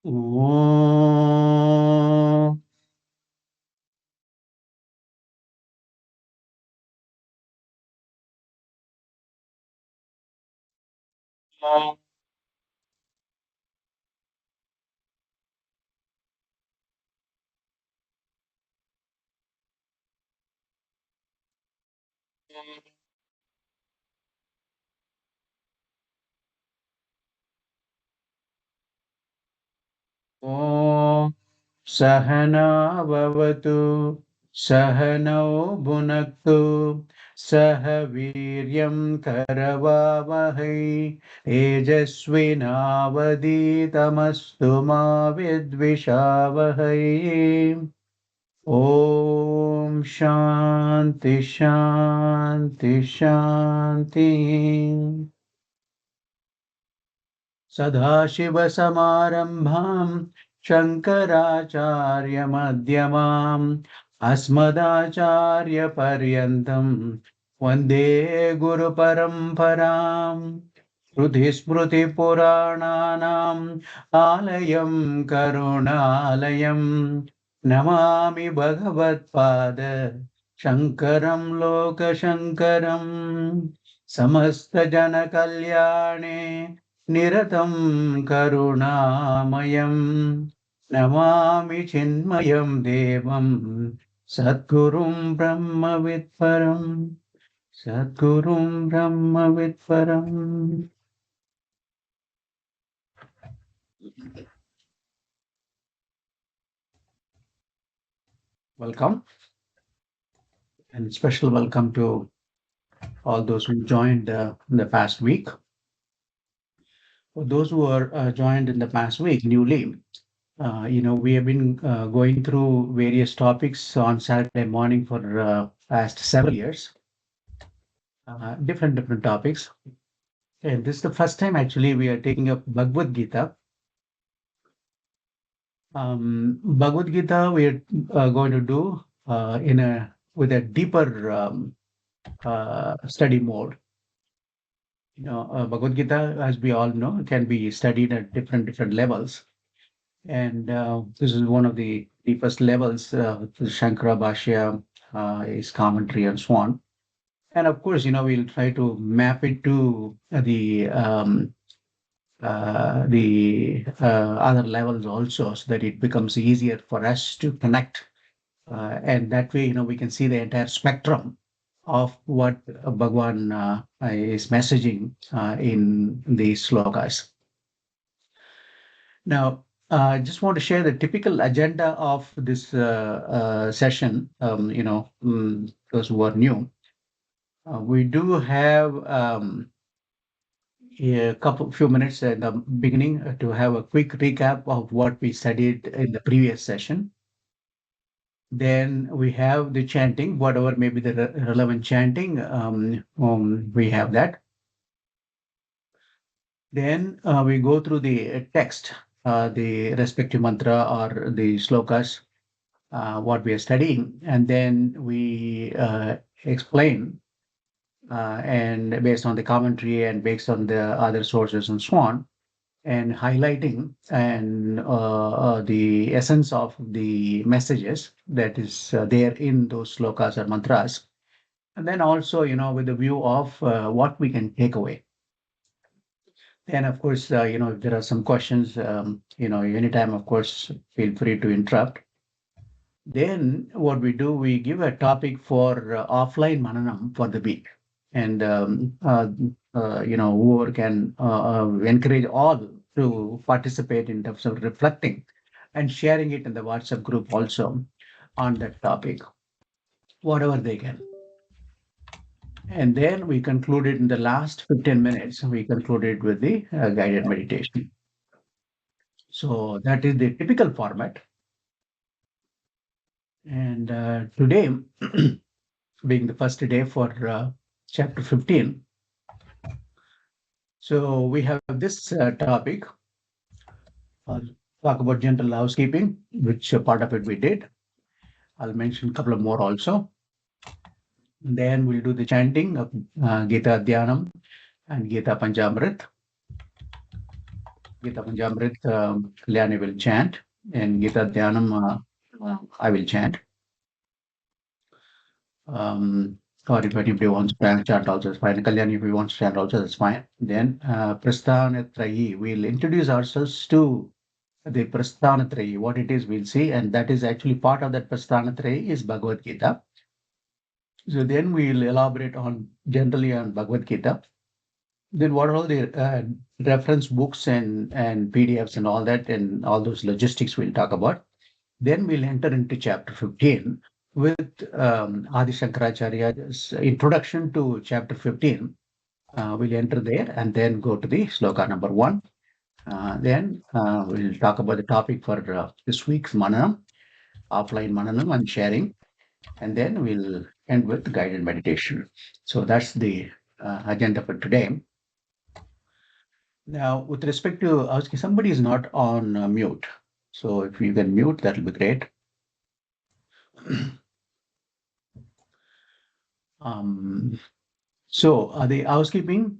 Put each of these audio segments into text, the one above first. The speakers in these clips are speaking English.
Om Om Sahana Vavatu Sahanau Bhunaktu Sahaviryam Karavavahai Tejasvinavaditamastu ma vidvishavahai. Om Shanti Shanti Shanti. सदाशिवसमारम्भाम् शङ्कराचार्यमध्यमाम् अस्मदाचार्यपर्यन्तम् वन्दे गुरुपरम्पराम् श्रुतिस्मृतिपुराणानाम् आलयं करुणालयम् नमामि भगवत्पाद शङ्करं लोकशङ्करम् समस्तजनकल्याणे निरतं करुणामयं नमामि चिन्मयं देवं सद्गुरुं ब्रह्मविद्वरं सद्गुरुं ब्रह्मविद्वरम्. Welcome and special welcome to all those who joined in the past week. For those who are joined in the past week newly, we have been going through various topics on Saturday morning for past several years, different topics. And this is the first time actually we are taking up Bhagavad Gita. Bhagavad Gita we are going to do with a deeper study mode. Bhagavad Gita, as we all know, can be studied at different levels. And this is one of the deepest levels, the Shankara Bhashya, his commentary and so on. And of course, we'll try to map it to the other levels also, so that it becomes easier for us to connect. And that way, we can see the entire spectrum of what Bhagwan is messaging in these slokas. Now, I just want to share the typical agenda of this session. Those who are new, we do have a few minutes at the beginning to have a quick recap of what we studied in the previous session. Then we have the chanting, whatever may be the relevant chanting, we have that. Then we go through the text, the respective mantra or the slokas, what we are studying, and then we explain and based on the commentary and based on the other sources and so on, and highlighting and the essence of the messages that is there in those slokas or mantras. And then also, with the view of what we can take away. And of course, if there are some questions, anytime, of course, feel free to interrupt. Then what we do, we give a topic for offline mananam for the week. And, whoever can encourage all to participate in terms of reflecting and sharing it in the WhatsApp group also on that topic, whatever they can. And then we concluded in the last 15 minutes, we concluded with the guided meditation. So that is the typical format. And today, being the first day for chapter 15, so we have this topic. I'll talk about general housekeeping, which part of it we did. I'll mention a couple of more also. Then we'll do the chanting of Gita Dhyanam and Gita Panchamrit. Gita Panjamrit, Kalyani will chant, and Gita Dhyanam, I will chant. Or if anybody wants to chant also, it's fine. Kalyani, if you want to chant also, that's fine. Then Prasthanatrayi, we'll introduce ourselves to the Prasthanatrayi, what it is, we'll see, and that is actually part of that Prasthanatrayi is Bhagavad Gita. So then we'll elaborate on generally on Bhagavad Gita. Then what are all the reference books and PDFs and all that and all those logistics we'll talk about. Then we'll enter into chapter 15 with Adi Shankaracharya's introduction to chapter 15. We'll enter there and then go to the sloka number 1. Then we'll talk about the topic for this week's Mananam, offline Mananam and sharing. And then we'll end with guided meditation. So that's the agenda for today. Now, with respect to asking, somebody is not on mute. So if you can mute, that'll be great. So the housekeeping,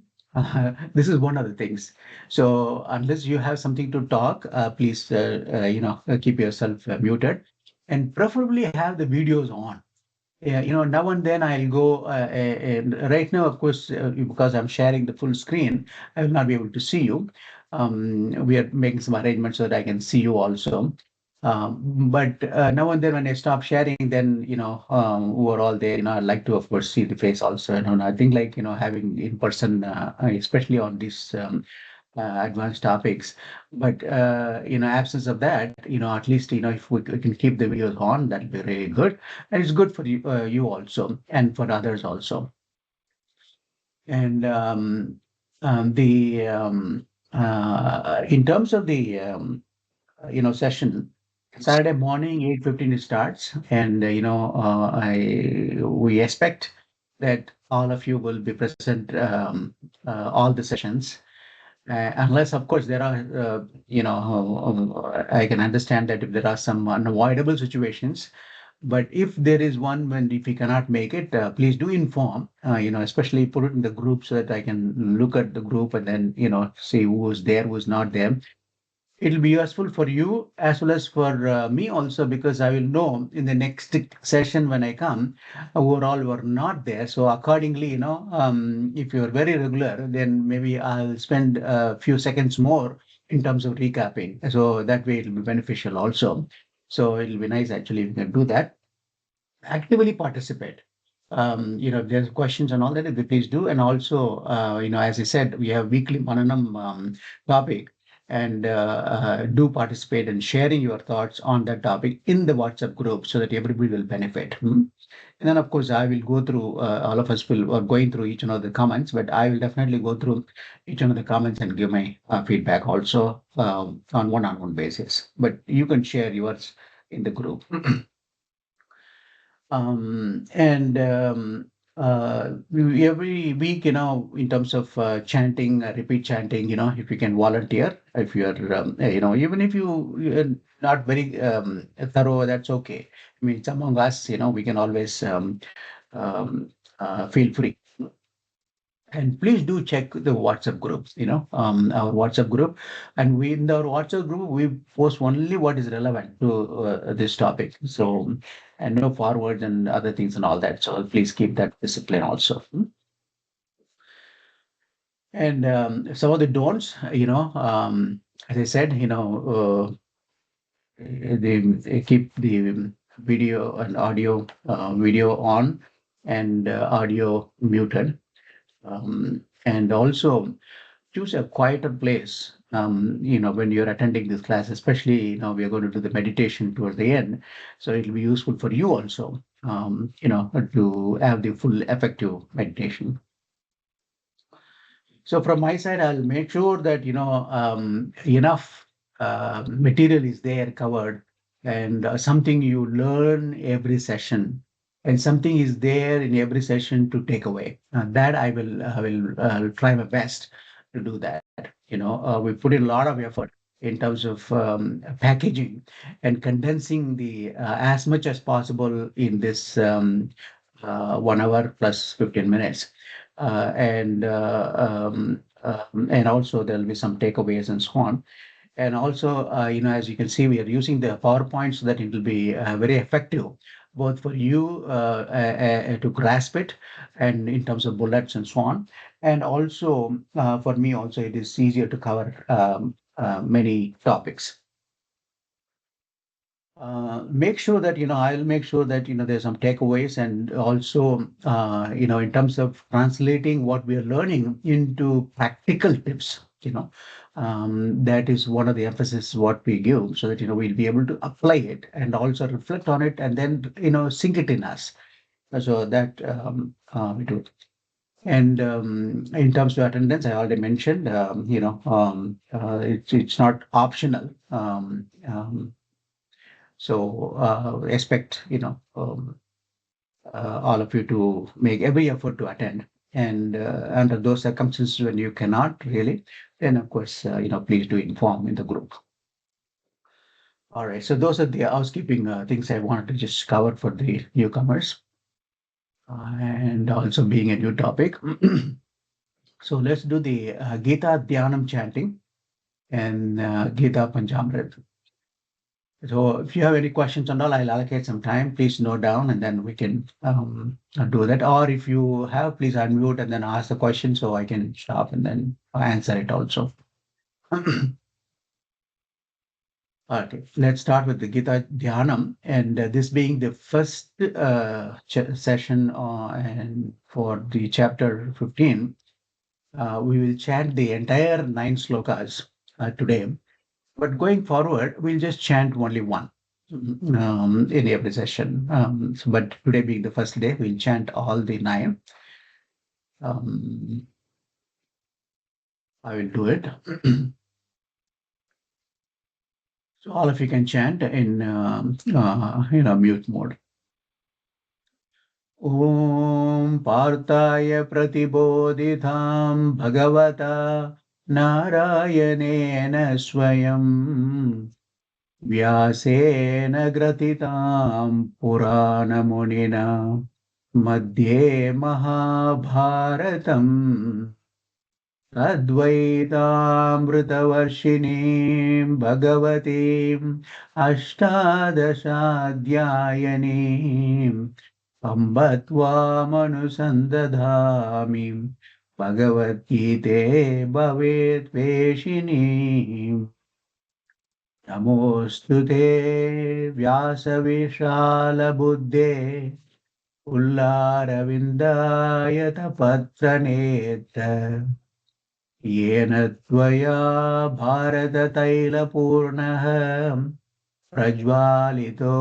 this is one of the things. So unless you have something to talk, please, keep yourself muted and preferably have the videos on. Yeah, now and then I'll go. And right now, of course, because I'm sharing the full screen, I will not be able to see you. We are making some arrangements so that I can see you also. But now and then when I stop sharing, then who are all there, I'd like to, of course, see the face also. And I think like having in person, especially on these advanced topics. But absence of that, at least if we can keep the videos on, that'll be really good, and it's good for you also, and for others also. And the in terms of the session, Saturday morning 8:15 it starts, and we expect that all of you will be present all the sessions. Unless, of course, there are, I can understand that if there are some unavoidable situations, but if there is one when if we cannot make it, please do inform, especially put it in the group so that I can look at the group and then, see who is there, who's not there. It'll be useful for you as well as for me also, because I will know in the next session when I come overall were not there. So accordingly, if you're very regular, then maybe I'll spend a few seconds more in terms of recapping. So that way it'll be beneficial also. So it'll be nice actually if you can do that. Actively participate. If there's questions and all that, please do. And also, as I said, we have weekly Mananam topic, and do participate in sharing your thoughts on that topic in the WhatsApp group so that everybody will benefit. And then, of course, I will go through, all of us will are going through each one of the comments, but I will definitely go through each one of the comments and give my feedback also on one-on-one basis. But you can share yours in the group. And every week, in terms of chanting, repeat chanting, if you can volunteer, if you're, even if you're not very thorough, that's okay. I mean, it's among us, we can always feel free. And please do check the WhatsApp groups, our WhatsApp group. And we in our WhatsApp group, we post only what is relevant to this topic. So, and no forwards and other things and all that. So please keep that discipline also. And some of the don'ts, as I said, they keep the video and audio, video on and audio muted. And also choose a quieter place, when you're attending this class, especially, we are going to do the meditation towards the end. So it'll be useful for you also, to have the full effective meditation. So from my side, I'll make sure that, enough material is there covered, and something you learn every session, and something is there in every session to take away. That I will try my best to do that. We put in a lot of effort in terms of packaging and condensing the as much as possible in this 1 hour plus 15 minutes. And and also there'll be some takeaways and so on. And also, as you can see, we are using the PowerPoint so that it will be very effective, both for you to grasp it and in terms of bullets and so on. And also, for me also, it is easier to cover many topics. Make sure that, I'll make sure that, there's some takeaways, and also, in terms of translating what we are learning into practical tips, that is one of the emphasis what we give, so that, we'll be able to apply it and also reflect on it, and then, sink it in us. So that we do. And in terms of attendance, I already mentioned, it's not optional. So expect, all of you to make every effort to attend. And under those circumstances, when you cannot really, then of course, please do inform in the group. All right. So those are the housekeeping things I wanted to just cover for the newcomers, and also being a new topic. So let's do the Gita Dhyanam chanting and Gita Panchamrit. So if you have any questions and all, I'll allocate some time. Please note down, and then we can do that. Or if you have, please unmute and then ask the question so I can stop and then answer it also. Okay, let's start with the Gita Dhyanam, and this being the first session and for the chapter 15, we will chant the entire 9 slokas today. But going forward, we'll just chant only one in every session. But today being the first day, we'll chant all the 9. I will do it. So all of you can chant in mute mode. Om Partaya Pratibodhitham Bhagavata Narayanena Swayam Vyasena gratitam Puranamunina Madhye Mahabharatam Advaitaamritavarshiniim Bhagavatim Ashtadashaadhyayanim Ambatvamanusandadhamim Bhagavad Gite Bhavet Veshinim Namostu te Vyasavishala-buddhe Ullara-vindayata-patra-netra Yena tvaya Bharata-taila-purnaha Prajvalito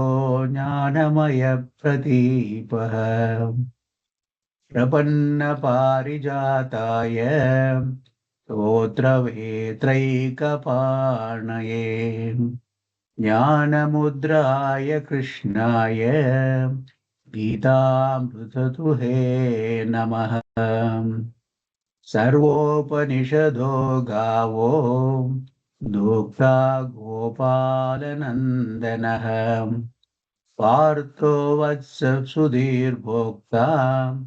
Jnanamaya-pratipah Prapanna-parijataya Totra-vetraika-parnaye Jnanamudraya Krishnaya Gita-mృతతుhe Namaha Sarvopanishado Gavo Dukta Gopalanandanaha Partho Vatsa Sudhir Bhokta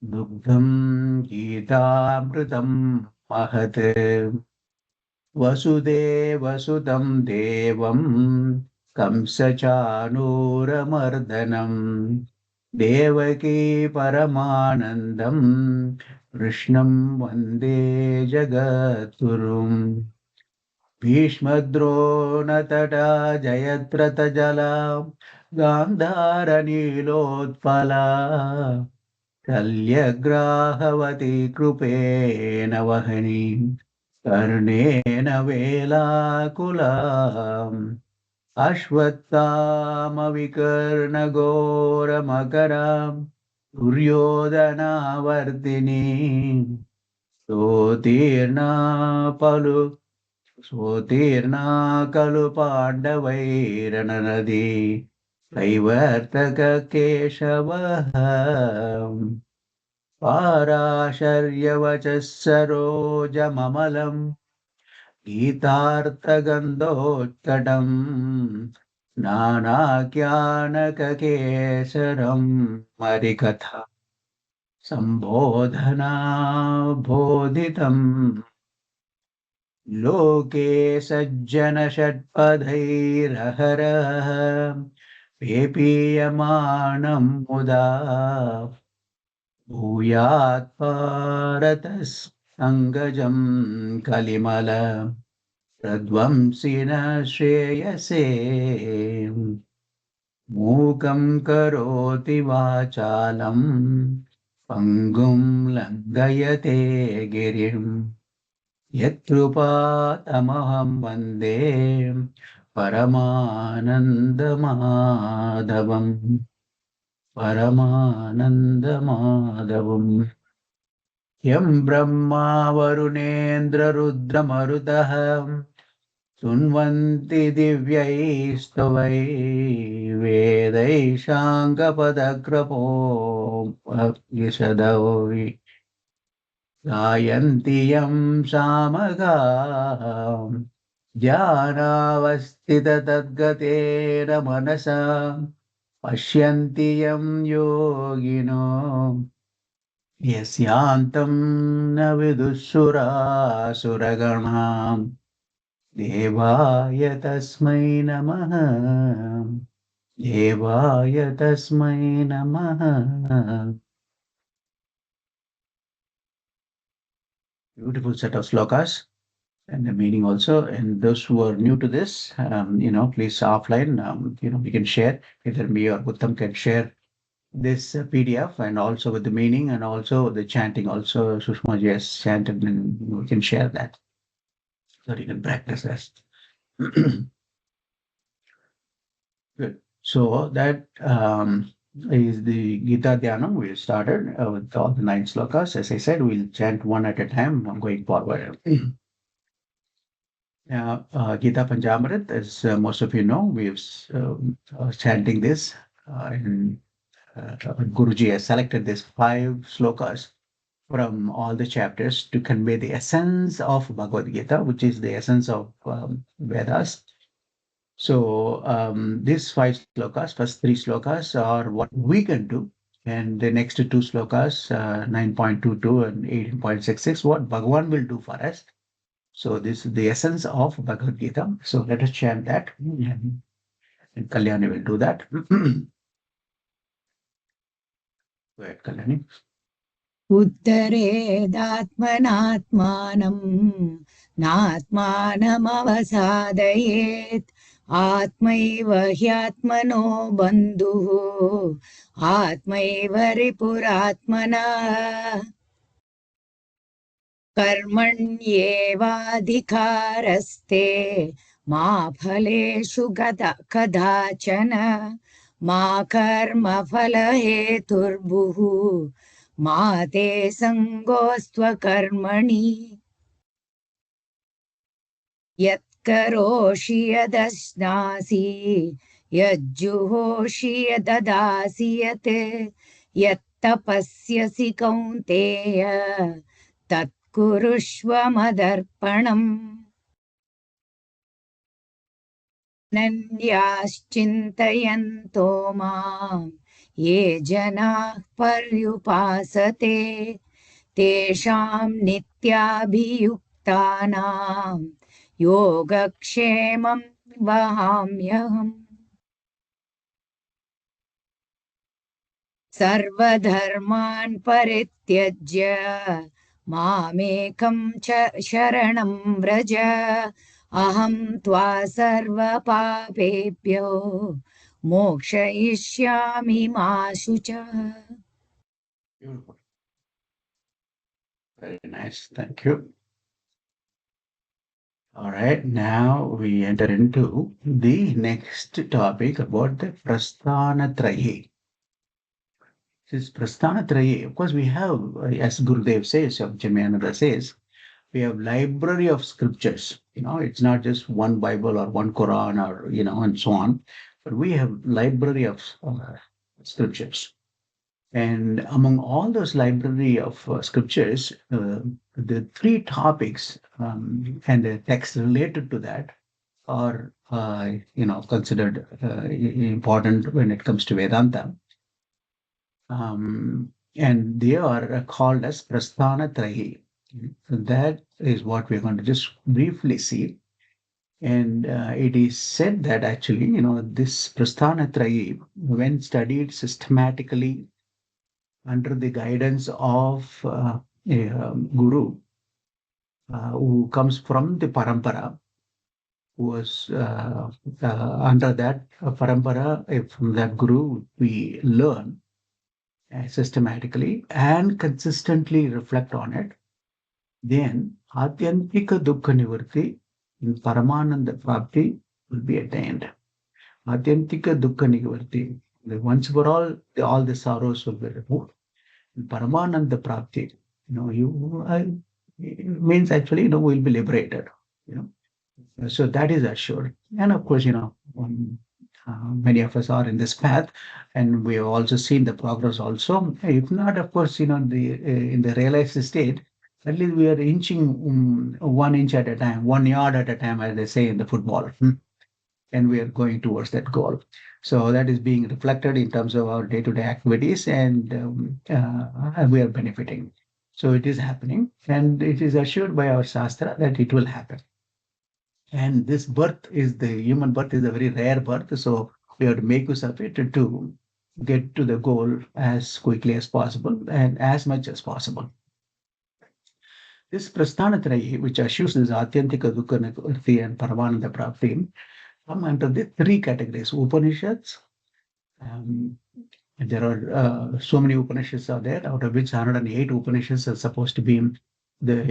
Dugdham Gita-mృతం Mahat Vasudevasutam Devam Kamsachanuramardanam Devaki Paramanandam Krishnam Vande Jagadgurum Bhishmadronatata Jayadrata Gandhara Nilotpala Kalyagrahavati Krupena Vahani Karnena Velakulam Ashwattama-vikarna-ghora-makaram Duryodhana-vardini Sotirna-kalu-pandavairananadi Kaivartaka-keshavah Parasharyavachas-sarojamamalam Gitartha-gandhotkatam Nanakyanaka-kesaram Marikatha Sambodhana Bodhitam लोके सज्जन षट्पदैरहरः पेपीयमानं मुदा भूयात् भारतः सङ्गजं कलिमल प्रध्वंसिन श्रेयसे मूकं करोति वाचालं पङ्गुं लङ्घयते गिरिम् यत्कृपातमहं वन्दे परमानन्दमाधवम् परमानन्दमाधवम् यं ब्रह्मा वरुणेन्द्ररुद्रमरुतः शृण्वन्ति दिव्यैस्तवैः वेदैः साङ्गपदक्रपो यशदौ गायन्ति यं सामगाः ध्यानावस्थिततद्गतेन मनसा पश्यन्ति यं योगिनो यस्यान्तं न विदुःसुरासुरगणाम् देवाय तस्मै नमः देवाय तस्मै नमः. Beautiful set of slokas and the meaning also. And those who are new to this, please offline, we can share. Either me or Uttam can share this PDF and also with the meaning and also the chanting. Also, Sushma ji has chanted, and we can share that so you can practice that. Good. So that is the Gita Dhyanam. We started with all the 9 slokas. As I said, we'll chant one at a time going forward. Now, Gita Panjamrit, as most of you know, we've chanting this, and Guruji has selected these 5 slokas from all the chapters to convey the essence of Bhagavad Gita, which is the essence of Vedas. So these 5 slokas, first 3 slokas are what we can do, and the next 2 slokas, 9.22 and 18.66, what Bhagavan will do for us. So this is the essence of Bhagavad Gita. So let us chant that, and Kalyani will do that. Go ahead, Kalyani. उद्धरेदात्मनात्मानं नात्मानमवसादयेत् आत्मैव ह्यात्मनो बन्धुः आत्मैव रिपुरात्मना कर्मण्येवाधिकारस्ते मा फलेषु कदाचन मा कर्मफलहेतुर्भुः मा ते सङ्गोऽस्त्वकर्मणि यत्करोषि यदश्नासि यज्जुहोषि यददासि यत् यत्तपस्यसि कौन्तेय तत्कुरुष्व मदर्पणम् अनन्याश्चिन्तयन्तो माम् ये जनाः पर्युपासते तेषां नित्याभियुक्तानां योगक्षेमं वहाम्यहम् सर्वधर्मान् परित्यज्य मामेकं च शरणं व्रज अहं त्वा सर्वपापेभ्यो मोक्षयिष्यामि मा शुचः. Beautiful. Very nice. Thank you. All right. Now we enter into the next topic about the Prasthanatrayi. This Prasthanatrayi, of course, we have, as Gurudev says, or Jamayananda says, we have library of scriptures. It's not just one Bible or one Quran or, and so on, but we have library of scriptures. And among all those library of scriptures, the 3 topics and the text related to that are, considered important when it comes to Vedanta. And they are called as Prasthanatrayi. So that is what we're going to just briefly see. And it is said that actually, this Prasthanatrayi, when studied systematically under the guidance of a guru who comes from the parampara, who was under that parampara, from that guru, we learn systematically and consistently reflect on it, then Atyantika Dukkha Nivarti in Paramananda Prapti will be attained. Atyantika Dukkha Nivarti, once for all the sorrows will be removed. In Paramananda Prapti, you means actually, we'll be liberated. You So that is assured. And of course, many of us are in this path, and we have also seen the progress also. If not, of course, in the realized state, at least we are inching 1 inch at a time, 1 yard at a time, as they say in the football. And we are going towards that goal. So that is being reflected in terms of our day-to-day activities, and we are benefiting. So it is happening, and it is assured by our Shastra that it will happen. And this the human birth is a very rare birth. So we have to make use of it to get to the goal as quickly as possible and as much as possible. This Prasthanatrayi, which assures this Atyantika Dukkha Nivarti and Paramananda Prapti, come under the three categories. Upanishads, um, there are so many Upanishads are there, out of which 108 Upanishads are supposed to be the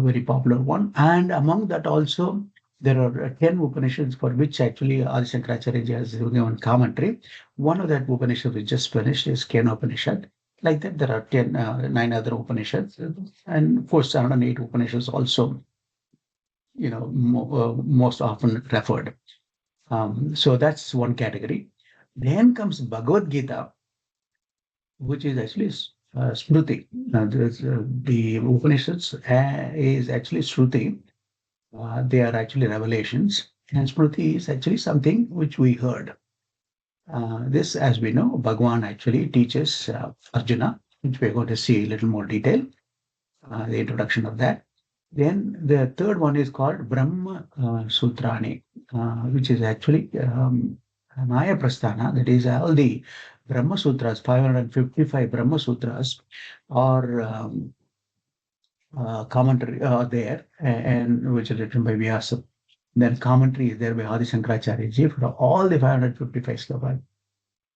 very popular one. And among that also, there are 10 Upanishads for which actually Adi Shankaracharya Ji has given commentary. One of that Upanishad we just finished is Kena Upanishad. Like that, there are 9 other Upanishads. And of course, 108 Upanishads also, most often referred. So that's one category. Then comes Bhagavad Gita, which is actually Smriti. Now, the Upanishads is actually Shruti. They are actually revelations, and Smriti is actually something which we heard. This, as we know, Bhagwan actually teaches Arjuna, which we're going to see a little more detail, the introduction of that. Then the third one is called Brahma Sutrani, which is actually Maya Prasthana, that is all the Brahma Sutras, 555 Brahma Sutras, are commentary there, and which is written by Vyasa. Then commentary is there by Adi Shankaracharya Ji for all the 555 slokas.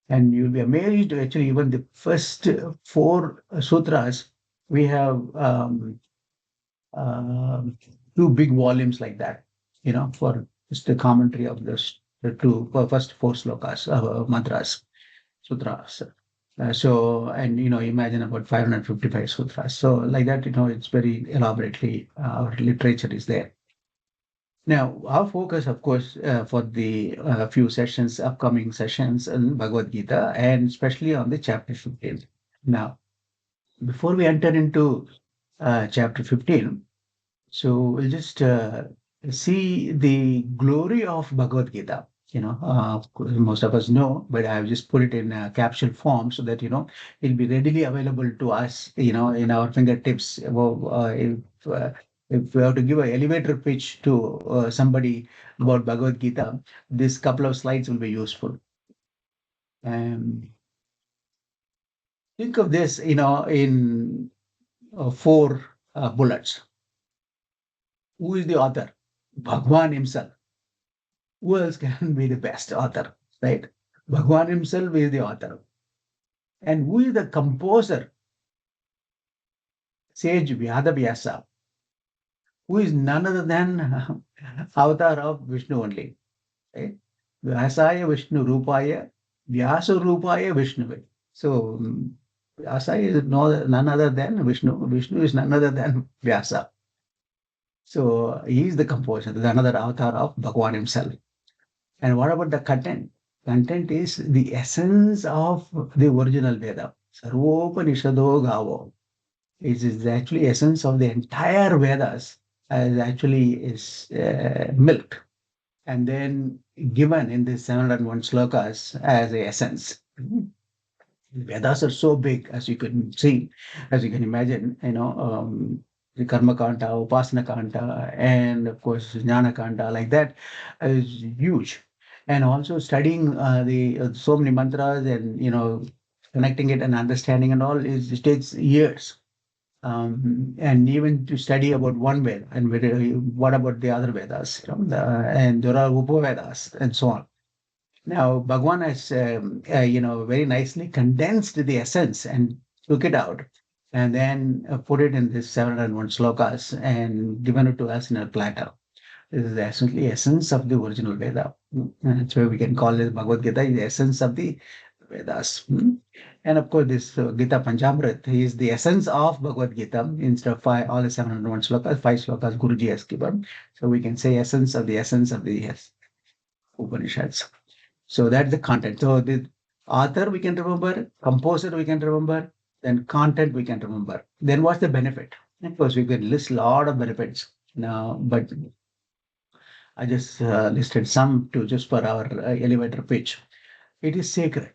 And you'll be amazed, actually, even the first 4 sutras, we have 2 big volumes like that, for just the commentary of the first 4 slokas, mantras, sutras. And imagine about 555 sutras. So like that, it's very elaborately, our literature is there. Now, our focus, of course, for the few sessions, upcoming sessions in Bhagavad Gita, and especially on the chapter 15. Now, before we enter into chapter 15, so we'll just see the glory of Bhagavad Gita. Most of us know, but I've just put it in capsule form so that it'll be readily available to us, in our fingertips. If we have to give an elevator pitch to somebody about Bhagavad Gita, this couple of slides will be useful. Think of this, in 4 bullets. Who is the author? Bhagwan himself. Who else can be the best author, right? Bhagwan himself is the author. And who is the composer? Sage Vyasa, who is none other than avatar of Vishnu only. Right? Vyasaya Vishnu Rupaya, Vyasa Rupaya Vishnu. So Vyasa is none other than Vishnu. Vishnu is none other than Vyasa. So he is the composer, another avatar of Bhagwan himself. And what about the content? Content is the essence of the original Veda. Sarvopanishado Gavo. It is actually essence of the entire Vedas as actually is milk and then given in the 701 slokas as a essence. Vedas are so big, as you can see, as you can imagine, the Karma Kanta, Upasana Kanta, and of course Jnana Kanta, like that is huge. And also studying the so many mantras and connecting it and understanding and all is it takes years. And even to study about one Veda and what about the other Vedas, and there are Upavedas and so on. Now, Bhagwan has, very nicely condensed the essence and took it out and then put it in this 701 slokas and given it to us in a platter. This is the essence of the original Veda. And that's why we can call it Bhagavad Gita, the essence of the Vedas. And of course, this Gita Panchamrit is the essence of Bhagavad Gita instead of all the 701 slokas, 5 slokas Guruji has given. So we can say essence of the Upanishads. So that's the content. So the author we can remember, composer we can remember, then content we can remember. Then what's the benefit? Of course, we can list a lot of benefits now, but I just listed some to just for our elevator pitch. It is sacred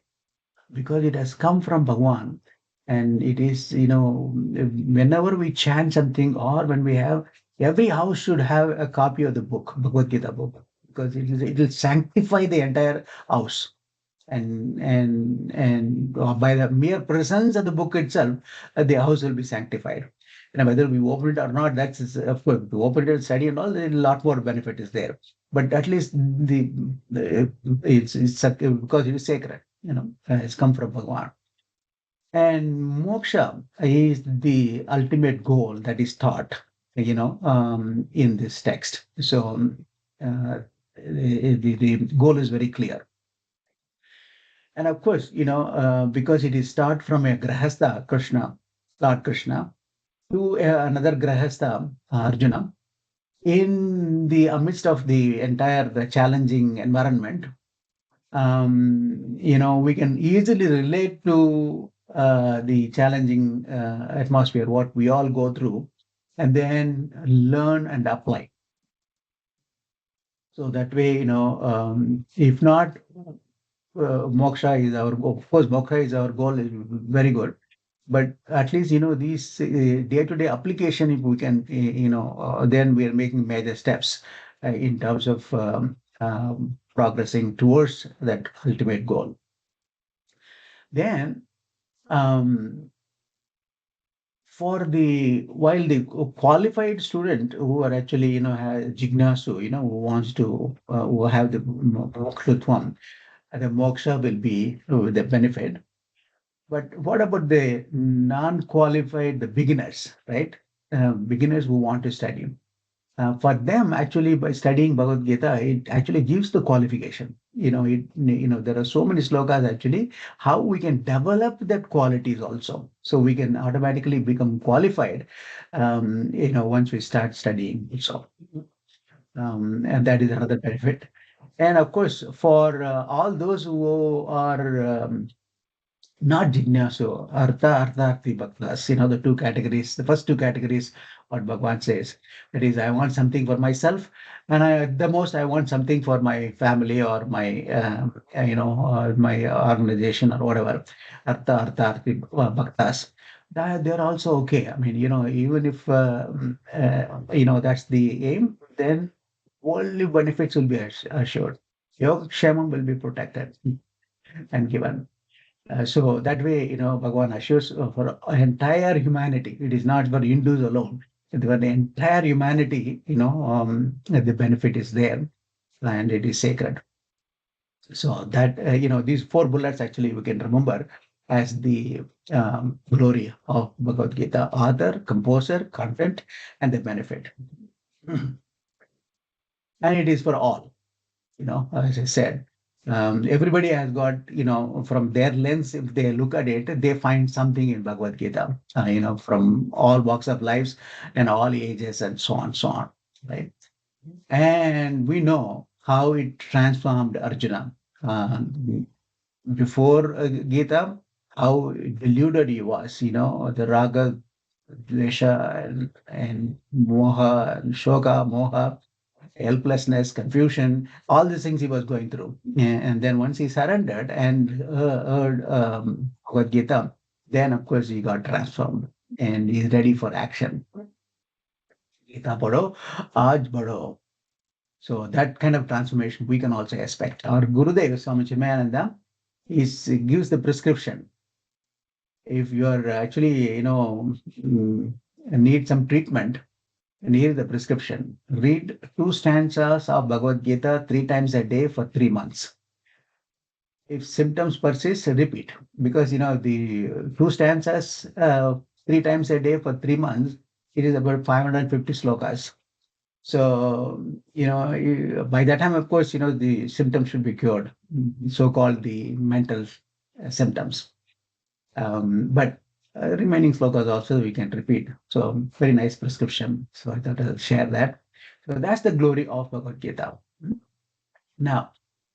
because it has come from Bhagwan, and it is whenever we chant something or when we have every house should have a copy of the book, Bhagavad Gita book, because it will sanctify the entire house and by the mere presence of the book itself, the house will be sanctified. And whether we open it or not, that's of course to open it and study and all, a lot more benefit is there. But at least it's because it is sacred, it's come from Bhagwan. And moksha is the ultimate goal that is taught, in this text. So the goal is very clear. And of course, because it is start from a Grahastha, Lord Krishna, to another Grahastha, Arjuna, in the amidst of the challenging environment, we can easily relate to the challenging atmosphere, what we all go through, and then learn and apply. So that way, if not, moksha is our goal. Of course, moksha is our goal, is very good. But at least, these day-to-day application, if we can, then we are making major steps in terms of progressing towards that ultimate goal. Then, while the qualified student who are actually, has jignasu, who wants to, who have the mokshutvam, the moksha will be the benefit. But what about the non-qualified, the beginners, right? Beginners who want to study. For them, actually, by studying Bhagavad Gita, it actually gives the qualification. There are so many slokas actually, how we can develop that qualities also. So we can automatically become qualified, once we start studying. So, and that is another benefit. And of course, for all those who are not jignasu, artharthi bhaktas, the two categories, the first two categories, what Bhagwan says. That is, I want something for myself, and the most I want something for my family or my, or my organization or whatever. Artharthi bhaktas. They're also okay. I mean, even if, that's the aim, then worldly benefits will be assured. Yoga Kshemam will be protected and given. So that way, Bhagavan assures for entire humanity. It is not for Hindus alone. For the entire humanity, the benefit is there and it is sacred. So that, these four bullets actually we can remember as the glory of Bhagavad Gita: author, composer, content, and the benefit. And it is for all, as I said. Everybody has got, from their lens, if they look at it, they find something in Bhagavad Gita, from all walks of lives and all ages and so on, so on, right? And we know how it transformed Arjuna. Before Gita, how deluded he was, the raga, dvesha, and moha, and shoka, moha, helplessness, confusion, all these things he was going through. And then once he surrendered and heard Bhagavad Gita, then of course he got transformed and he's ready for action. Gita Padho, Aaj Badho. So that kind of transformation we can also expect. Our Gurudev, Swami Chinmayananda, gives the prescription. If you are actually, need some treatment, and here is the prescription. Read 2 stanzas of Bhagavad Gita 3 times a day for 3 months. If symptoms persist, repeat. Because, the 2 stanzas 3 times a day for 3 months, it is about 550 slokas. So, by that time, of course, the symptoms should be cured, so-called the mental symptoms. But remaining slokas also we can repeat. So very nice prescription. So I thought I'll share that. So that's the glory of Bhagavad Gita. Now,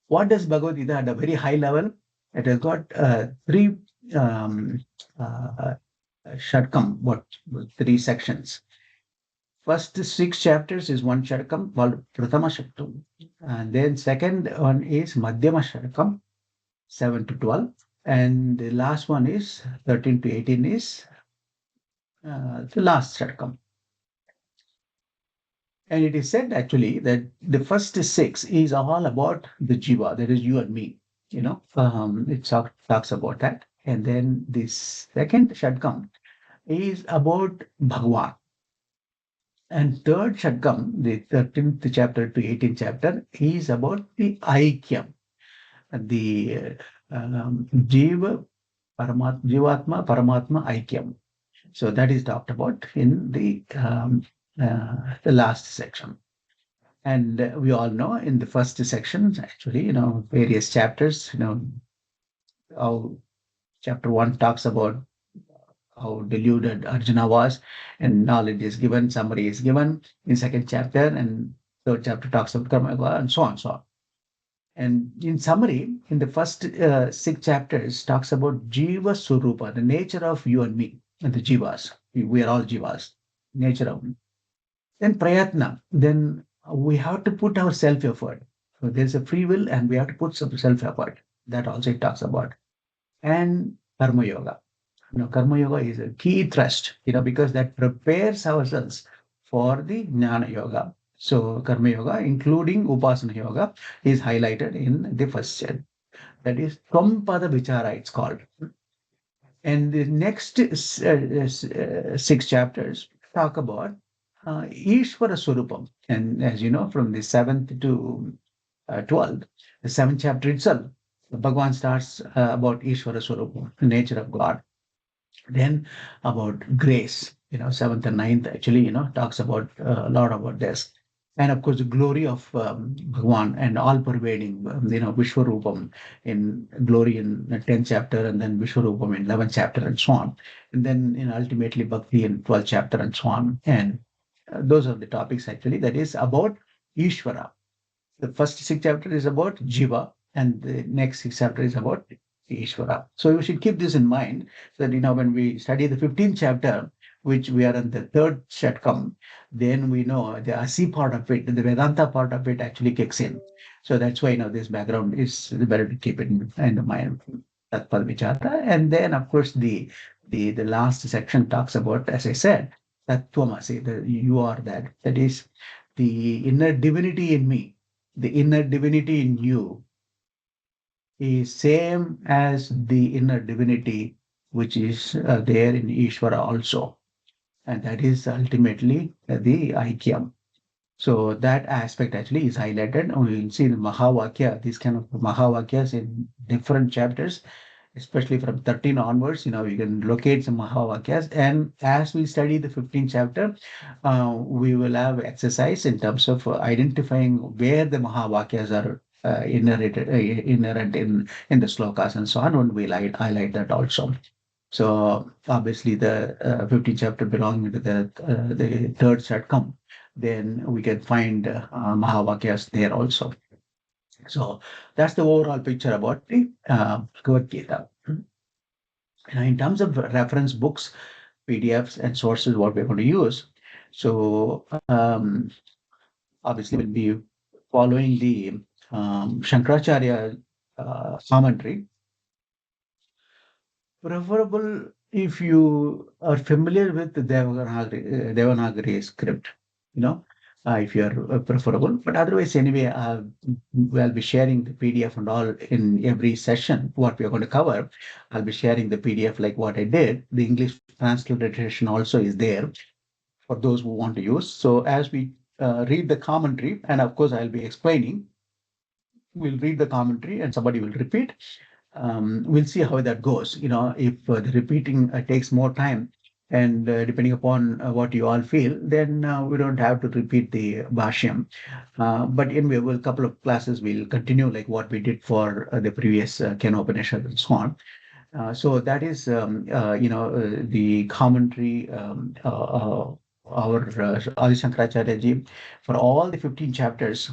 what does Bhagavad Gita at a very high level? It has got three um, uh, shatkam, three sections. First 6 chapters is one shatkam called Prathama Shaktam. And then second one is Madhyama Shatkam, 7 to 12. And the last one is 13 to 18 is the last shatkam. And it is said actually that the first 6 is all about the jiva, that is you and me. It talks about that. And then the second shatkam is about Bhagwan. And third shatkam, the 13th chapter to 18th chapter, is about the aikyam, the jiva, jivatma, paramatma aikyam. So that is talked about in the last section. And we all know in the first section, actually, various chapters, how chapter 1 talks about how deluded Arjuna was, and knowledge is given, summary is given in second chapter, and third chapter talks about karma yoga, and so on, so on. And in summary, in the first 6 chapters talks about Jiva Surupa, the nature of you and me, and the Jivas. We are all Jivas, nature of. Then Prayatna, then we have to put our self-effort. So there's a free will and we have to put some self-effort. That also it talks about. And Karma Yoga. Karma Yoga is a key thrust, because that prepares ourselves for the Jnana Yoga. So Karma Yoga, including Upasana Yoga, is highlighted in the first set. That is Tvam-pada Vichara, it's called. And the next 6 chapters talk about Ishvara Swarupam. And as you know, from the 7th to 12th, the 7th chapter itself, Bhagavan starts about Ishvara Swarupam, the nature of God. Then about grace, 7th and 9th actually, talks about a lot about this. And of course, the glory of Bhagwan and all pervading, Vishwarupam in glory in the 10th chapter, and then Vishwarupam in 11th chapter, and so on. And then, ultimately Bhakti in 12th chapter, and so on. And those are the topics actually that is about Ishvara. The first 6 chapters is about Jiva, and the next 6 chapters is about Ishvara. So you should keep this in mind that when we study the 15th chapter, which we are in the third shatkam, then we know the Asi part of it, the Vedanta part of it actually kicks in. So that's why this background is better to keep it in the mind. Tatpad Vichara. And then of course the last section talks about, as I said, Tattvamasi, you are that. That is the inner divinity in me, the inner divinity in you is same as the inner divinity which is there in Ishvara also. And that is ultimately the Aikyam. So that aspect actually is highlighted. We will see in Mahavakya, these kind of Mahavakyas in different chapters, especially from 13 onwards, you can locate some Mahavakyas. And as we study the 15th chapter, we will have exercise in terms of identifying where the Mahavakyas are inherent in the slokas and so on, and we'll highlight that also. So obviously the 15th chapter belonging to the third shatkam, then we can find Mahavakyas there also. So that's the overall picture about the Bhagavad Gita. In terms of reference books, PDFs, and sources, what we're going to use. So obviously, we'll be following the Shankaracharya commentary. Preferable if you are familiar with the Devanagari script. if you're preferable. But otherwise, anyway, we'll be sharing the PDF and all in every session, what we are going to cover. I'll be sharing the PDF like what I did. The English transliteration also is there for those who want to use. So as we read the commentary, and of course, I'll be explaining, we'll read the commentary and somebody will repeat. We'll see how that goes. If the repeating takes more time, and depending upon what you all feel, then we don't have to repeat the Bhashyam. But anyway, a couple of classes we'll continue like what we did for the previous Kena Upanishad and so on. So that is, the commentary, our Adi Shankaracharya ji, for all the 15 chapters.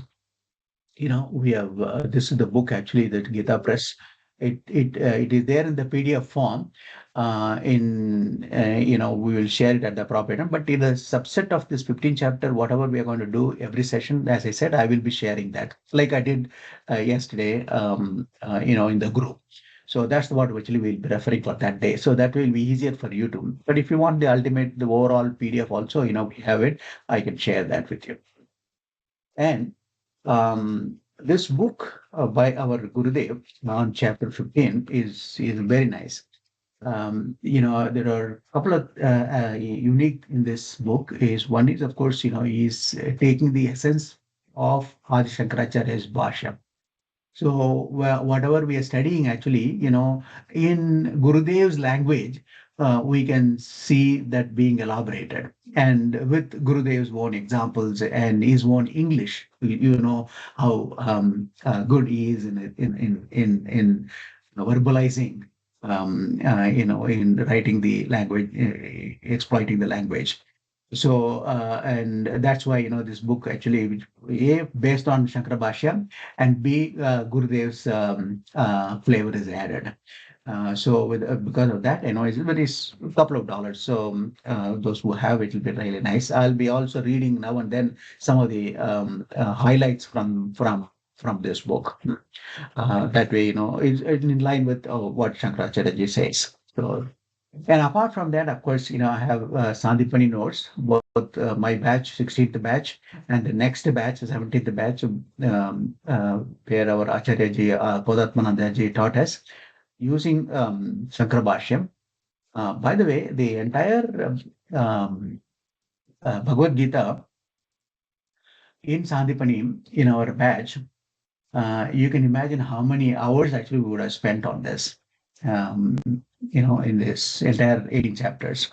We have, this is the book actually, that Gita Press. It is there in the PDF form. We will share it at the appropriate time. But in a subset of this 15 chapter, whatever we are going to do every session, as I said, I will be sharing that, like I did yesterday, in the group. So that's what actually we'll be referring for that day. So that will be easier for you to. But if you want the overall PDF also, we have it. I can share that with you. And this book by our Gurudev on chapter 15 is very nice. There are a couple of unique in this book. One is, of course, he's taking the essence of Adi Shankaracharya's Bhashya. So whatever we are studying, actually, in Gurudev's language, we can see that being elaborated, and with Gurudev's own examples and his own English, you know how good he is in verbalizing, in writing the language, exploiting the language. So, and that's why, this book actually, which A, based on Shankara Bhashya, and B, Gurudev's flavor is added. So because of that, it's a couple of dollars. So those who have it will be really nice. I'll be also reading now and then some of the highlights from this book. That way, it's in line with what Shankaracharya ji says. So, and apart from that, of course, I have Sandipani notes, both my batch, 16th batch, and the next batch, 17th batch, where our Acharya ji, Podatmananda ji taught us using Shankara Bhashyam. By the way, the entire Bhagavad Gita in Sandipani, in our batch, you can imagine how many hours actually we would have spent on this. In this entire 18 chapters.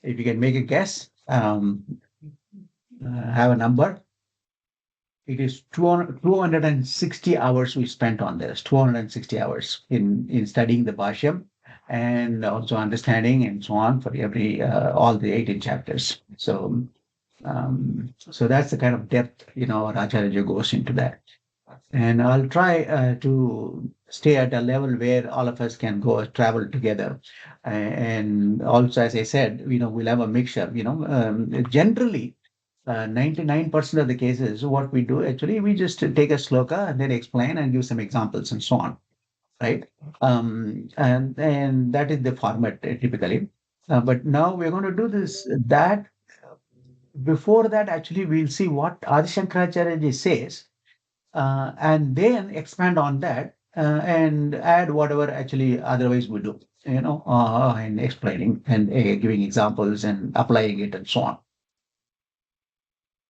If you can make a guess, have a number, it is 260 hours we spent on this, 260 hours in studying the Bhashyam and also understanding and so on for all the 18 chapters. So that's the kind of depth, our Acharya goes into that. And I'll try to stay at a level where all of us can go travel together. And also, as I said, we'll have a mixture. Generally, 99% of the cases, what we do actually, we just take a sloka and then explain and give some examples and so on, right? And that is the format typically. But now we're going to do that. Before that, actually, we'll see what Adi Shankaracharya ji says, and then expand on that and add whatever actually otherwise we do, and explaining and giving examples and applying it and so on.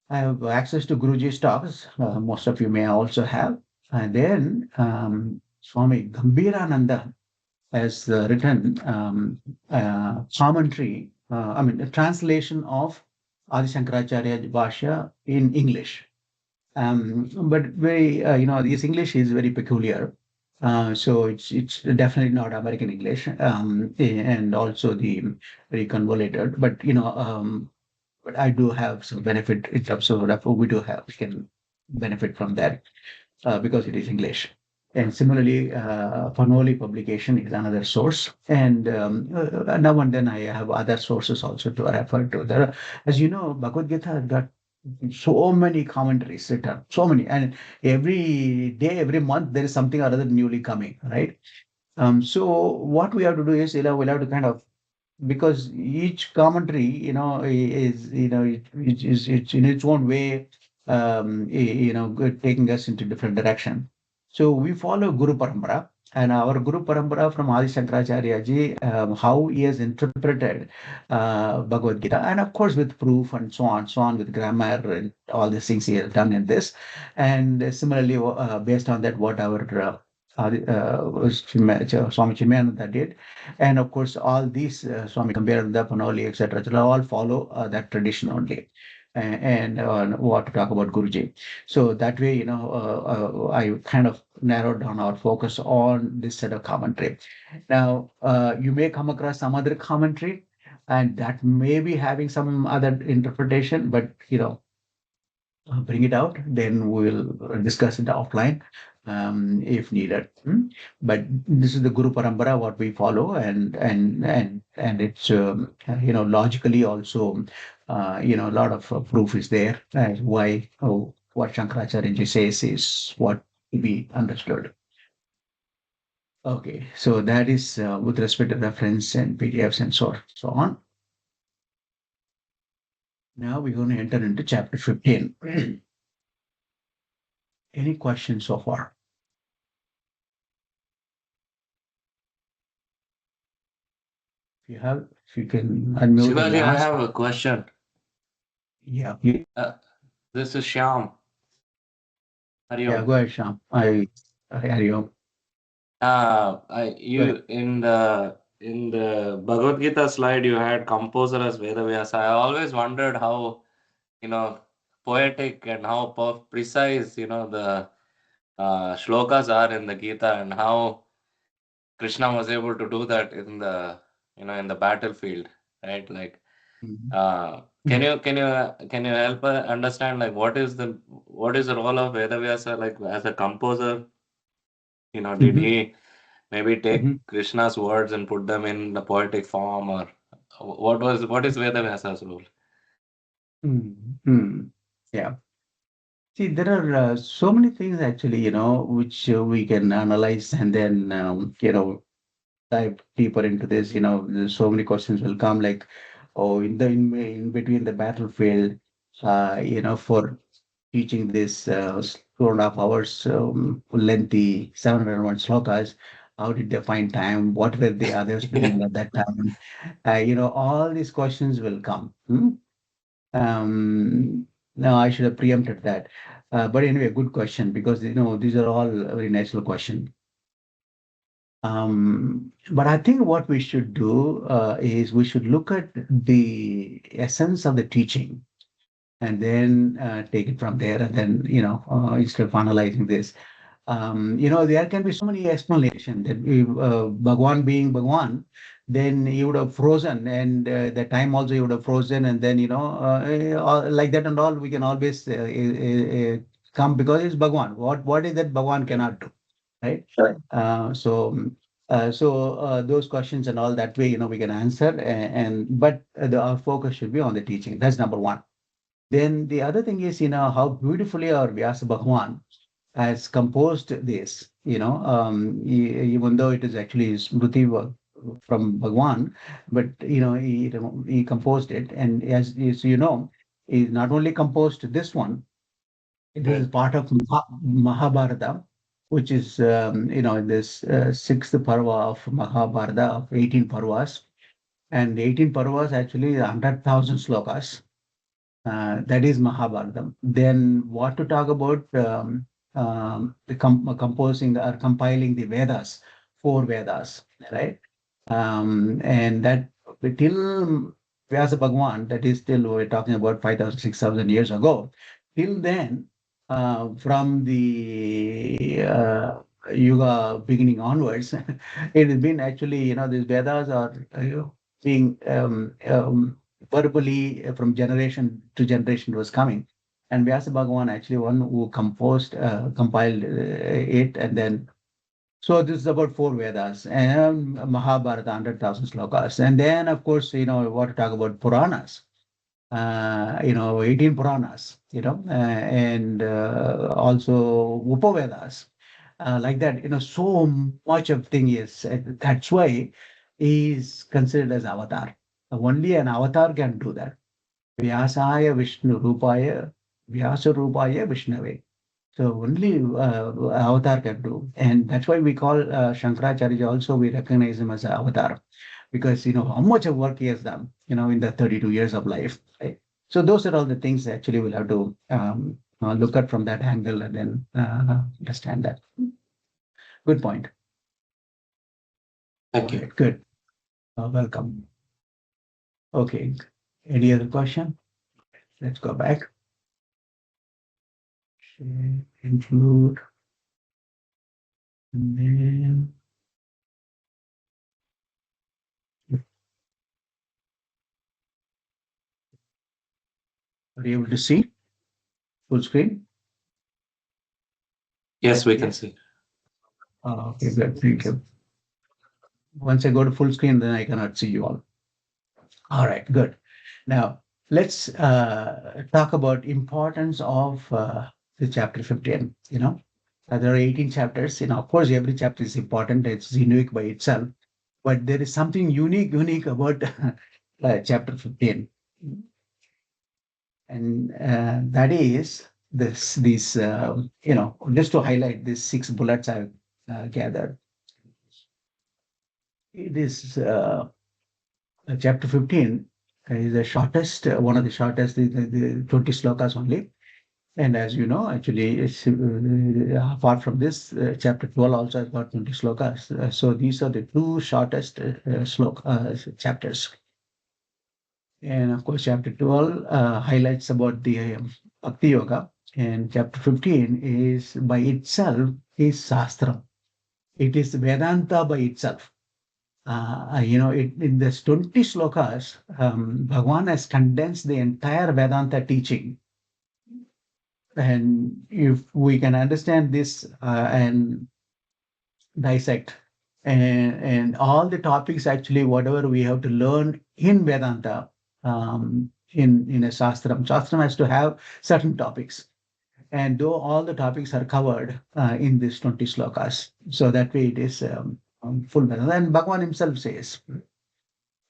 I have access to Guruji's talks. Most of you may also have. And then Swami Gambhirananda has written commentary, a translation of Adi Shankaracharya Bhashya in English. But very, this English is very peculiar. So it's definitely not American English, and also the very convoluted. But but I do have some benefit in terms of we can benefit from that because it is English. And similarly, Panoli publication is another source. And now and then I have other sources also to refer to. There, as you know, Bhagavad Gita has got so many commentaries written, so many, and every day, every month, there is something or other newly coming, right? So what we have to do is, we'll have to kind of because each commentary, is, it's in its own way, taking us into different direction. So we follow Guru Parampara, and our Guru Parampara from Adi Shankaracharya Ji, how he has interpreted Bhagavad Gita, and of course with proof and so on with grammar and all these things he has done in this. And similarly, based on that, what our Swami Chimayananda did. And of course, all these Swami Kambiranda, Panoli, etc., they all follow that tradition only. And what to talk about Guruji. So that way, I kind of narrowed down our focus on this set of commentary. Now, you may come across some other commentary, and that may be having some other interpretation, but bring it out, then we'll discuss it offline if needed. But this is the Guru Parampara, what we follow, and it's logically also, a lot of proof is there as why what Shankaracharya ji says is what to be understood. Okay, so that is with respect to reference and PDFs and so on. Now we're going to enter into chapter 15. Any questions so far? If you can unmute and Shivaji, I ask. have a question. Yeah, This is Shyam. yeah, Hariom. go ahead, Sham. I hear you. You in the Bhagavad Gita slide you had composer as Vedavyasa. I always wondered how poetic and how precise the shlokas are in the Gita, and how Krishna was able to do that in the in the battlefield, right? Like, Mhm. can you help understand, like, what is the role of Vedavyasa, like, as a composer? Did Mhm. he maybe take Mhm. Krishna's words and put them in the poetic form, or what is Vedavyasa's role? Mhm. Mhm. Yeah. See, there are so many things actually, which we can analyze and then, dive deeper into this. There's so many questions will come like, oh, in between the battlefield, for teaching this 2.5 hours lengthy 701 slokas. How did they find time? What were the others doing at that time? All these questions will come. No, I should have preempted that. But anyway, good question because these are all very natural questions. But I think what we should do is we should look at the essence of the teaching and then take it from there. And then, instead of analyzing this, there can be so many explanations that if, Bhagwan being Bhagwan, then he would have frozen, and the time also he would have frozen, and then, like that and all, we can always come because it's Bhagwan. What is that Bhagwan cannot do, right? Right. Those questions and all that way, we can answer, but our focus should be on the teaching. That's number one. Then the other thing is, how beautifully our Vyasa Bhagwan has composed this, even though it is actually Smriti from Bhagwan, but, he composed it. And as you know, he not only composed this one, this is Right. part of Mahabharata, which is, in this sixth parva of Mahabharata of 18 parvas. And 18 parvas actually 100,000 slokas. That is Mahabharata. Then what to talk about the composing or compiling the Vedas, four Vedas, right? And that till Vyasa Bhagwan, that is still we're talking about 5,000, 6,000 years ago. Till then, from the Yuga beginning onwards, it has been actually, these Vedas are being verbally from generation to generation was coming. And Vyasa Bhagavan actually one who compiled it, and then so this is about four Vedas and Mahabharata, 100,000 slokas. And then, of course, what to talk about Puranas, 18 Puranas, and also Upavedas, like that, so much of thing is. That's why is considered as avatar. Only an avatar can do that. Vyasaya Vishnu Rupaya, Vyasa Rupaya Vishnave. So only avatar can do. And that's why we call Shankaracharya also, we recognize him as an avatar because, how much of work he has done, in the 32 years of life. Right? So those are all the things actually we'll have to look at from that angle and then understand that. Good point. Thank you. Okay, good. Welcome. Okay. Any other question? Let's go back. Share, include, and then are you able to see full screen? Yes, we can Yes. see. Okay, good. Thank you. Once I go to full screen, then I cannot see you all. All right, good. Now let's talk about importance of the chapter 15. There are 18 chapters. Of course, every chapter is important. It's unique by itself, but there is something unique about chapter 15, and that is these. Just to highlight these 6 bullets I've gathered. It is chapter 15 is the shortest, one of the shortest, the 20 slokas only. And as you know, actually, it's, apart from this, chapter 12 also has got 20 slokas. So these are the 2 shortest chapters. And of course, chapter 12 highlights about the Bhakti Yoga. And chapter 15 is by itself is Shastra. It is Vedanta by itself. In this 20 slokas, Bhagavan has condensed the entire Vedanta teaching. And if we can understand this and dissect and all the topics, actually, whatever we have to learn in Vedanta, in a Shastram has to have certain topics. And though all the topics are covered in these 20 slokas, so that way it is full Vedanta. And Bhagavan himself says,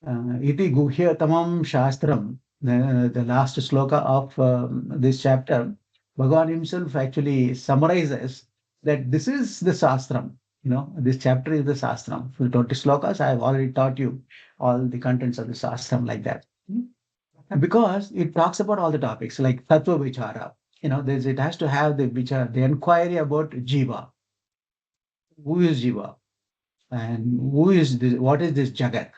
Iti Guhya Tamam Shastram, the last sloka of this chapter, Bhagavan himself actually summarizes that this is the Shastram. This chapter is the Shastram. For 20 slokas, I have already taught you all the contents of the Shastram like that. And because it talks about all the topics like Tattva Vichara, it has to have the Vichara, the inquiry about Jiva. Who is Jiva? And what is this Jagat?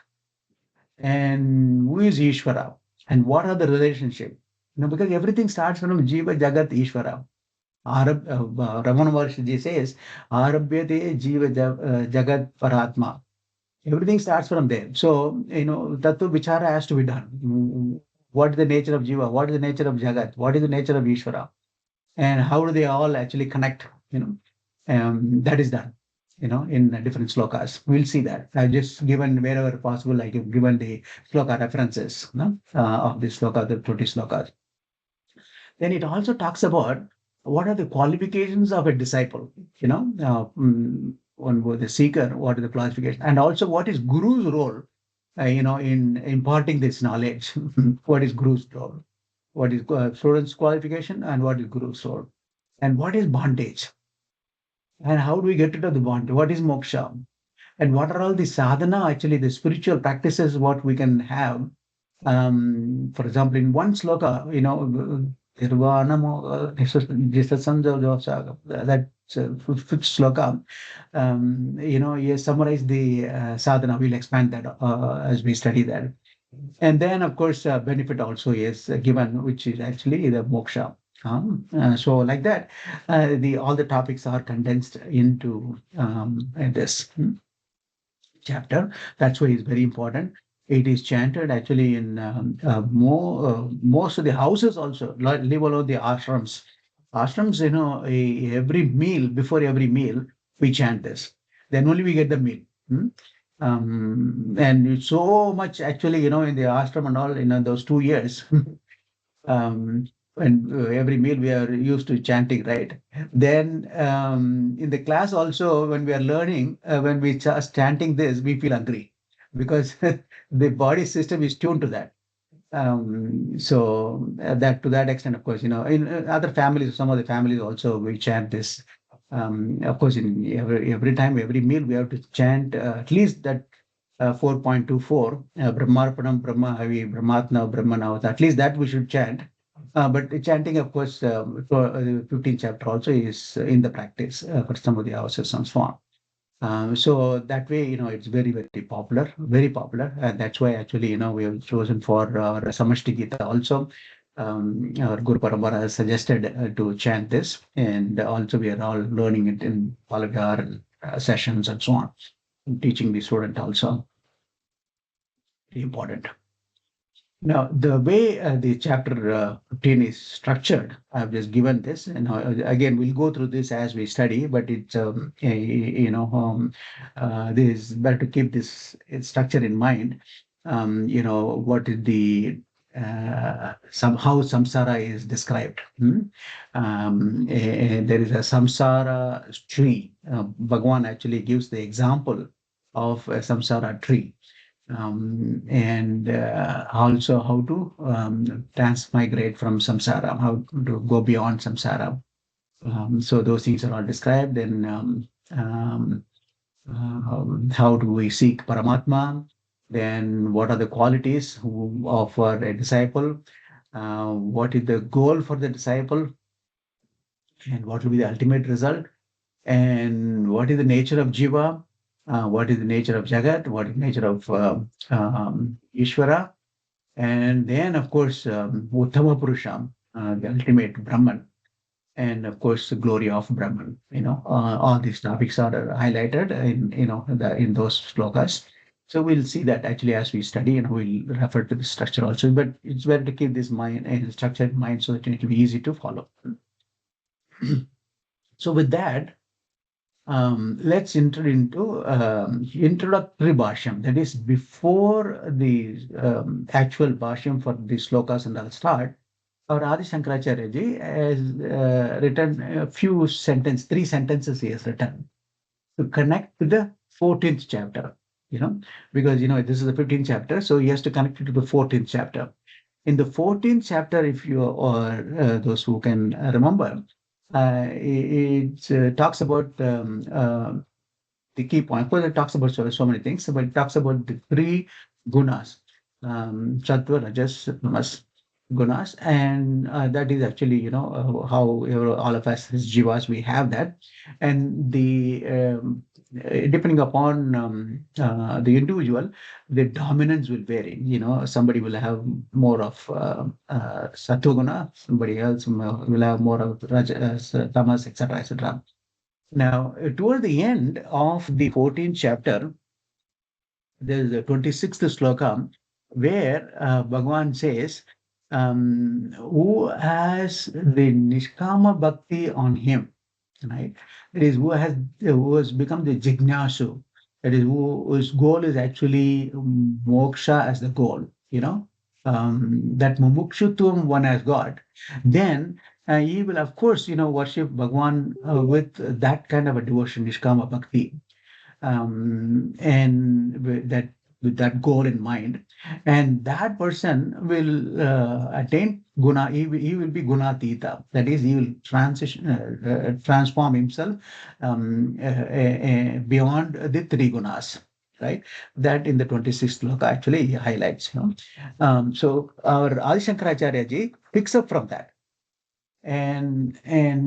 And who is Ishvara, and what are the relationship? Because everything starts from Jiva, Jagat, Ishvara. Ramana Maharshi says, Arabhyate Jiva Jagat Paratma. Everything starts from there. So, Tattva Vichara has to be done. What is the nature of Jiva? What is the nature of Jagat? What is the nature of Ishvara? And how do they all actually connect? That is done. In different slokas. We'll see that. I've just given wherever possible, I have given the sloka references of the sloka, the 20 slokas. Then it also talks about what are the qualifications of a disciple, on the seeker, what are the qualifications, and also what is Guru's role, in imparting this knowledge. What is Guru's role? What is student's qualification, and what is Guru's role? And what is bondage? And how do we get rid of the bondage? What is moksha? And what are all the sadhana, actually, the spiritual practices, what we can have? For example, in one sloka, that's fifth sloka, he has summarized the sadhana. We'll expand that as we study that. And then, of course, benefit also is given, which is actually the moksha. So like that, all the topics are condensed into this chapter. That's why it's very important. It is chanted actually in most of the houses also, leave alone the ashrams. Ashrams, every meal, before every meal, we chant this. Then only we get the meal. And it's so much actually, in the ashram and all, those 2 years. When every meal we are used to chanting, right? Then in the class also, when we are learning, when we just chanting this, we feel hungry. because the body system is tuned to that. So that to that extent, of course, in other families, some of the families also we chant this. Of course, in every time, every meal, we have to chant at least that 4.24 Brahmarpanam Brahma Havi Brahmatna Brahmana. At least that we should chant. But the chanting, of course, for 15th chapter also is in the practice for some of the houses and so on. So that way, it's very, very popular, very popular. And that's why actually, we have chosen for our Samasti Gita also. Our Guru Parampara has suggested to chant this. And also we are all learning it in all of our sessions and so on. And teaching the student also. Very important. Now, the way the chapter 15 is structured, I've just given this, and again, we'll go through this as we study, but it's, this is better to keep this structure in mind. What is the somehow samsara is described. There is a samsara tree. Bhagwan actually gives the example of a samsara tree. And also how to transmigrate from samsara, how to go beyond samsara. So those things are all described. And how do we seek Paramatma? Then what are the qualities of a disciple? What is the goal for the disciple? And what will be the ultimate result? And what is the nature of jiva? What is the nature of Jagat, what is the nature of Ishvara, and then, of course, Uttama Purusham, the ultimate Brahman, and of course, the glory of Brahman. All these topics are highlighted in those slokas. So we'll see that actually as we study, and we'll refer to the structure also. But it's better to keep this mind and structure in mind so that it will be easy to follow. So with that, let's enter into introductory bhashyam. That is before the actual bhashyam for the slokas and all start. Our Adi Shankaracharya Ji has written a few sentences, 3 sentences he has written to connect to the 14th chapter, because, this is the 15th chapter, so he has to connect it to the 14th chapter. In the 14th chapter, if you or those who can remember, it talks about the key point. Of course, it talks about so many things, but it talks about the 3 gunas, sattva, rajas, tamas gunas, and that is actually, how all of us as jivas, we have that. And depending upon the individual, the dominance will vary. Somebody will have more of sattva guna, somebody else will have more of rajas, tamas, etc., etc. Now, toward the end of the 14th chapter, there is the 26th sloka where Bhagavan says, who has the Nishkama Bhakti on him, right? That is, who has become the Jignasu. That is, whose goal is actually moksha as the goal, that mumukshutvam one has got. Then he will, of course, worship Bhagwan with that kind of a devotion, Nishkama Bhakti, and with that goal in mind. And that person will attain guna. He will be gunatita. That is, he will transform himself beyond the 3 gunas. Right, that in the 26th sloka actually he highlights. So our Adi Shankaracharya Ji picks up from that and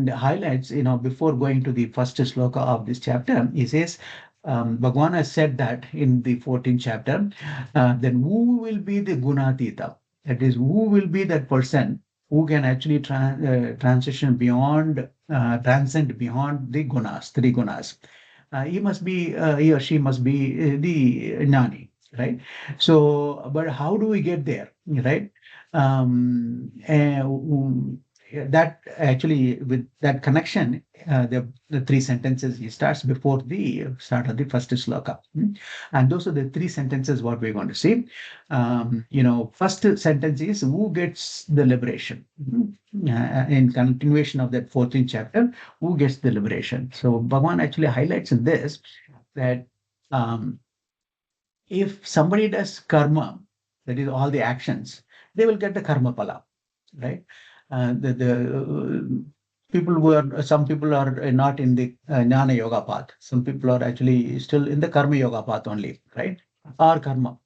highlights, before going to the first sloka of this chapter, he says, Bhagwan has said that in the 14th chapter, then who will be the gunatita? That is, who will be that person who can actually transition beyond, transcend beyond the gunas, 3 gunas. He or she must be the Jnani, right? So, but how do we get there, right? That actually, with that connection, the 3 sentences he starts before the start of the first sloka. And those are the 3 sentences what we're going to see. First sentence is who gets the liberation. In continuation of that 14th chapter, who gets the liberation. So Bhagavan actually highlights in this that if somebody does karma, that is all the actions, they will get the karma pala, right? Some people are not in the jnana yoga path. Some people are actually still in the karma yoga path only, right? Or karma.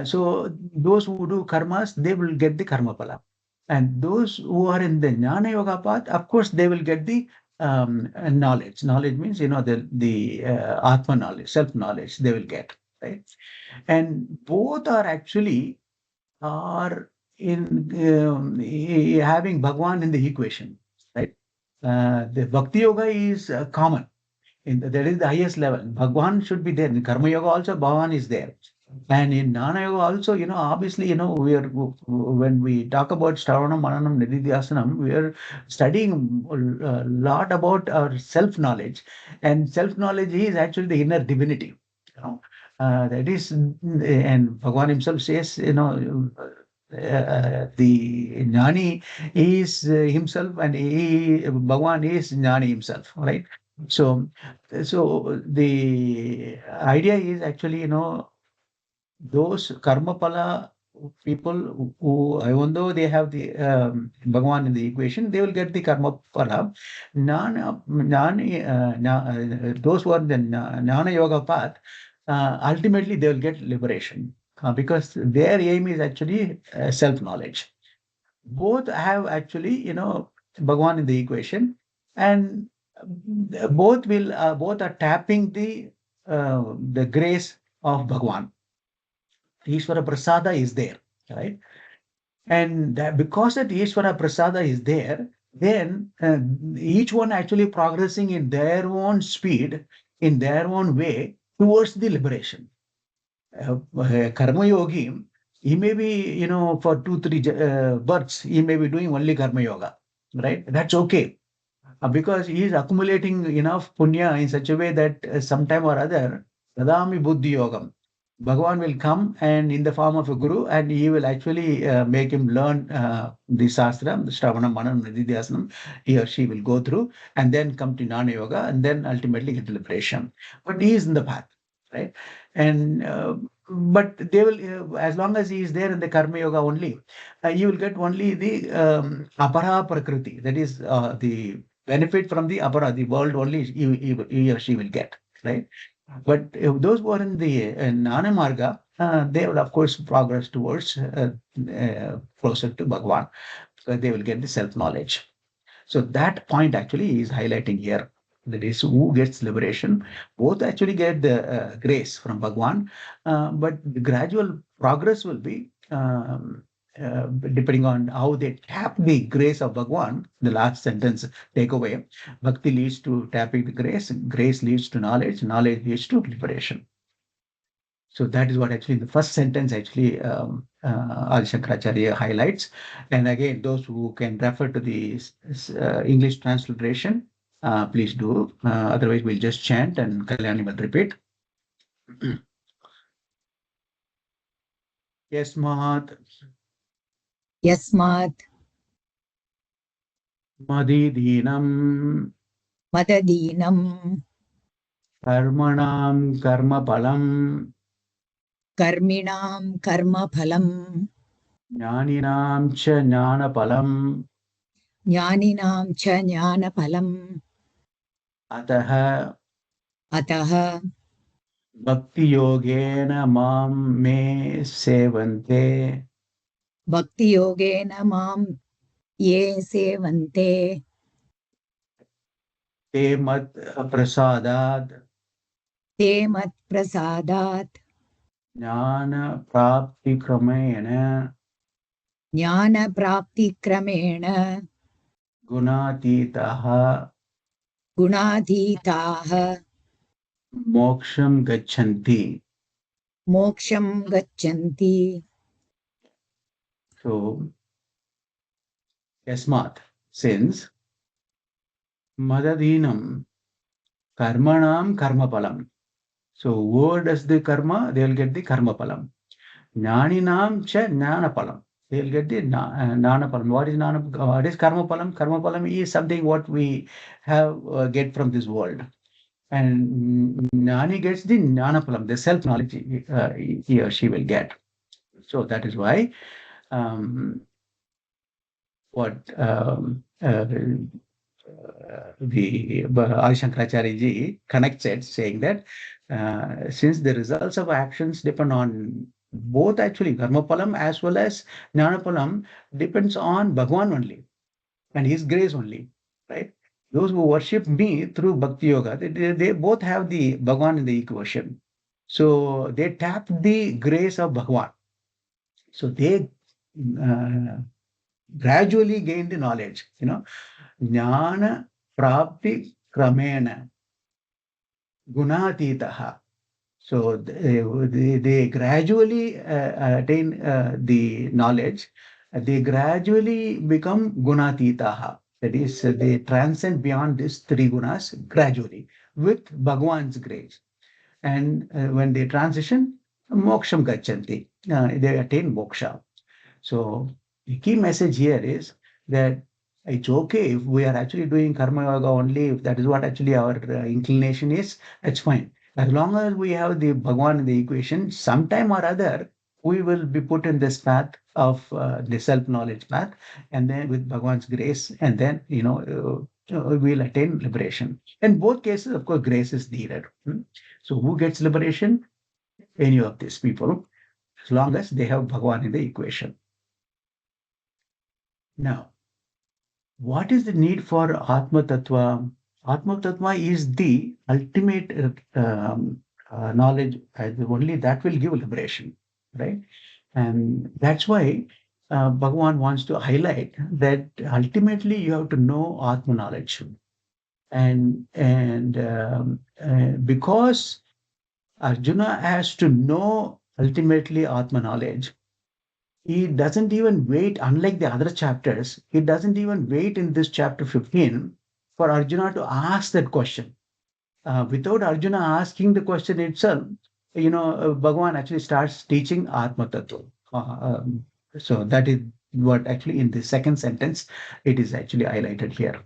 So those who do karmas, they will get the karma pala. And those who are in the jnana yoga path, of course, they will get the knowledge. Knowledge means, the atma knowledge, self knowledge they will get, right? And both are actually are in having Bhagwan in the equation, right? The Bhakti Yoga is common. That is the highest level. Bhagwan should be there. In Karma Yoga also, Bhagwan is there. And in Jnana Yoga also, obviously, we are when we talk about Shravanam, Mananam, Nididhyasanam, we are studying a lot about our self-knowledge. And self-knowledge is actually the inner divinity. That is, and Bhagwan himself says, the Jnani is himself, and Bhagwan is Jnani himself, right? So, the idea is actually, those karma pala people who, even though they have the Bhagwan in the equation, they will get the karma pala. Those who are in the Jnana Yoga path, ultimately they will get liberation because their aim is actually self-knowledge. Both have actually, Bhagwan in the equation, and both are tapping the grace of Bhagwan. Ishvara Prasada is there, right? And because that Ishvara Prasada is there, then each one actually progressing in their own speed, in their own way towards the liberation. Karma yogi, he may be, for 2, 3 births, he may be doing only Karma Yoga, right? That's okay. Because he is accumulating enough punya in such a way that sometime or other, Dadami Buddhi Yogam, Bhagavan will come and in the form of a guru, and he will actually make him learn the Shastra, the Shravana, Manana, Nididhyasanam. He or she will go through and then come to Jnana Yoga and then ultimately get liberation. But he is in the path, right? And but they will, as long as he is there in the Karma Yoga only, you will get only the Apara Prakriti, that is the benefit from the Apara, the world only he or she will get, right? But if those who are in the Jnana Marga, they will of course progress towards closer to Bhagwan, because they will get the self-knowledge. So that point actually is highlighting here. That is, who gets liberation, both actually get the grace from Bhagwan, but the gradual progress will be depending on how they tap the grace of Bhagwan. The last sentence takeaway: Bhakti leads to tapping the grace, grace leads to knowledge, knowledge leads to liberation. So that is what actually the first sentence actually Adi Shankaracharya highlights. And again, those who can refer to the English transliteration, please do. Otherwise, we'll just chant and Kalyani will repeat. Yasmat Yasmat Madidinam Madadinam Karmanam Karma Palam Karminam Karma Phalam Jnaninam Cha Jnana Palam Jnaninam Cha Jnana Phalam Ataha Ataha Bhakti Yogena Mam Me Sevante Bhakti Yogena Mam Ye Sevante Te Mat Prasadat Te Mat Prasadat Jnana Prapti Kramena Jnana Prapti Kramena Gunatitaha Gunadhitaha Moksham Gachanti. Moksham Gachanti. So, Yasmat, since Madadinam Karmanam Karma Palam. So, who does the karma, they will get the karma palam. Jnaninam cha jnana palam. They will get the jnana palam. What is karma palam? Karma palam is something what we have get from this world. And Jnani gets the Jnanapalam, the self-knowledge he or she will get. So that is why what the Adi Shankaracharya ji connects it, saying that since the results of actions depend on both actually Karmapalam as well as Jnanapalam depends on Bhagwan only and his grace only, right? Those who worship me through Bhakti Yoga, they both have the Bhagwan in the equation. So they tap the grace of Bhagwan. So they gradually gain the knowledge, Jnana Prapti Kramena Gunatitaha. So they gradually attain the knowledge. They gradually become gunatitaha. That is, they transcend beyond these three gunas gradually with Bhagwan's grace. And when they transition, moksham gachanti. They attain moksha. So the key message here is that it's okay if we are actually doing karma yoga only, if that is what actually our inclination is, that's fine. As long as we have the Bhagwan in the equation, sometime or other, we will be put in this path of the self-knowledge path, and then with Bhagwan's grace, and then, we'll attain liberation. In both cases, of course, grace is needed. So who gets liberation? Any of these people, as long as they have Bhagwan in the equation. Now, what is the need for Atma Tattva? Atma Tattva is the ultimate knowledge. Only that will give liberation, right? And that's why Bhagavan wants to highlight that ultimately you have to know Atma knowledge. And because Arjuna has to know ultimately Atma knowledge, he doesn't even wait, unlike the other chapters, he doesn't even wait in this chapter 15 for Arjuna to ask that question. Without Arjuna asking the question itself, Bhagavan actually starts teaching Atma Tattva. So that is what actually in the second sentence it is actually highlighted here.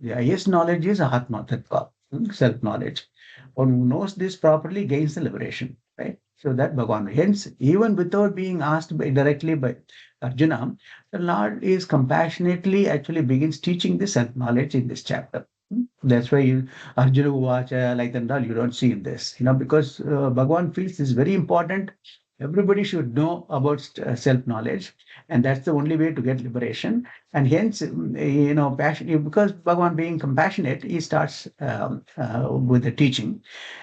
The highest knowledge is Atma Tattva, self-knowledge. One who knows this properly gains the liberation, right? So that Bhagavan. Hence, even without being asked directly by Arjuna, the Lord is compassionately actually begins teaching the self-knowledge in this chapter. That's why Arjuna Uvacha, like that, and all, you don't see in this, because Bhagavan feels this is very important. Everybody should know about self-knowledge, and that's the only way to get liberation. And hence, passion, because Bhagavan being compassionate, he starts with the teaching.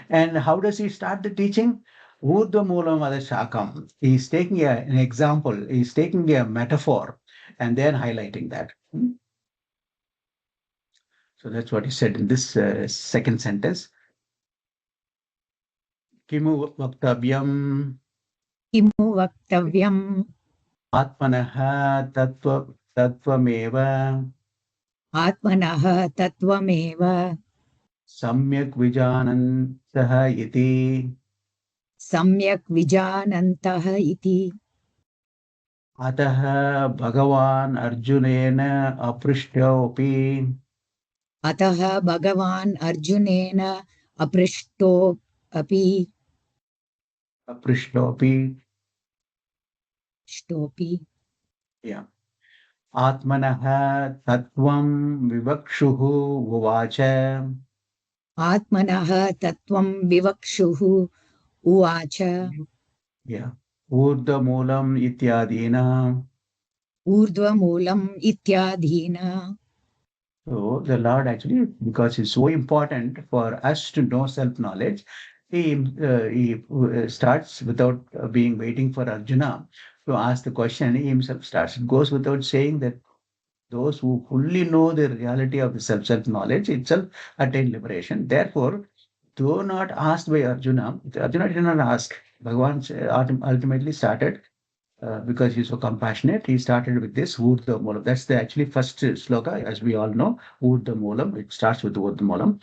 And how does he start the teaching? Urdhva Moolam Adashakam. He's taking an example, he's taking a metaphor, and then highlighting that. So that's what he said in this second sentence. Kimu Vaktavyam किमु वक्तव्यम् Atmanaha Tattvameva आत्मनः तत्त्वमेव Samyak Vijanantaha iti सम्यक् विजानन्तः इति Ataha Bhagavan Arjunena Aprishtopi अतः भगवान् अर्जुनेन अपृष्टो अपि Aprishtopi. ष्टोपि Yeah. Atmanaha Tattvam Vivakshuhu Uvacha आत्मनः तत्त्वं विवक्षुः उवाच Yeah. Urdhva Ityadina. ऊर्ध्वमूलम् इत्यादीना. So the Lord actually, because it's so important for us to know self-knowledge, he starts without being waiting for Arjuna to ask the question. He himself starts. It goes without saying that those who fully know the reality of the self-knowledge itself attain liberation. Therefore, though not asked by Arjuna, Arjuna did not ask. Bhagavan ultimately started because he's so compassionate, he started with this Urdhva Moolam. That's the actually first sloka, as we all know, Urdhva Moolam. It starts with Urdhva Moolam.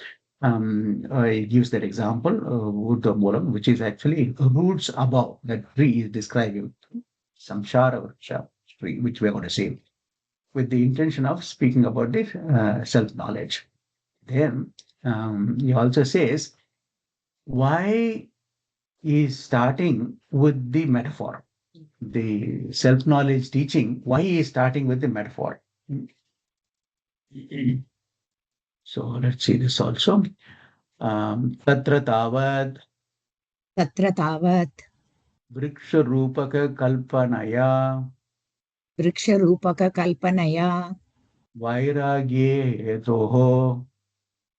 He gives that example, Urdhva Moolam, which is actually roots above. That tree is describing Samshara Vriksha tree, which we're going to see, with the intention of speaking about the self-knowledge. Then He also says, why is starting with the metaphor? The self-knowledge teaching, why is starting with the metaphor? So let's see this also. Tatra tavad तत्र तावत् vriksha kalpanaya वृक्षरूपककल्पनया vairagye hetoho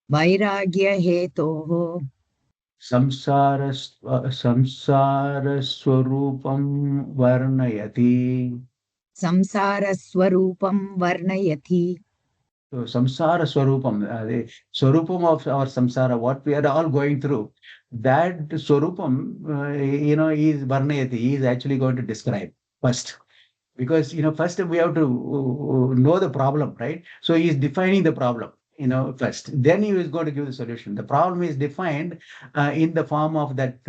वैराग्यहेतोः samsaraswarupam varnayati. संसारस्वरूपं वर्णयति. So samsara swarupam, the swarupam of our samsara, what we are all going through, that swarupam, is varnayati, he is actually going to describe first. Because, first we have to know the problem, right? So he is defining the problem, first. Then he is going to give the solution. The problem is defined in the form of that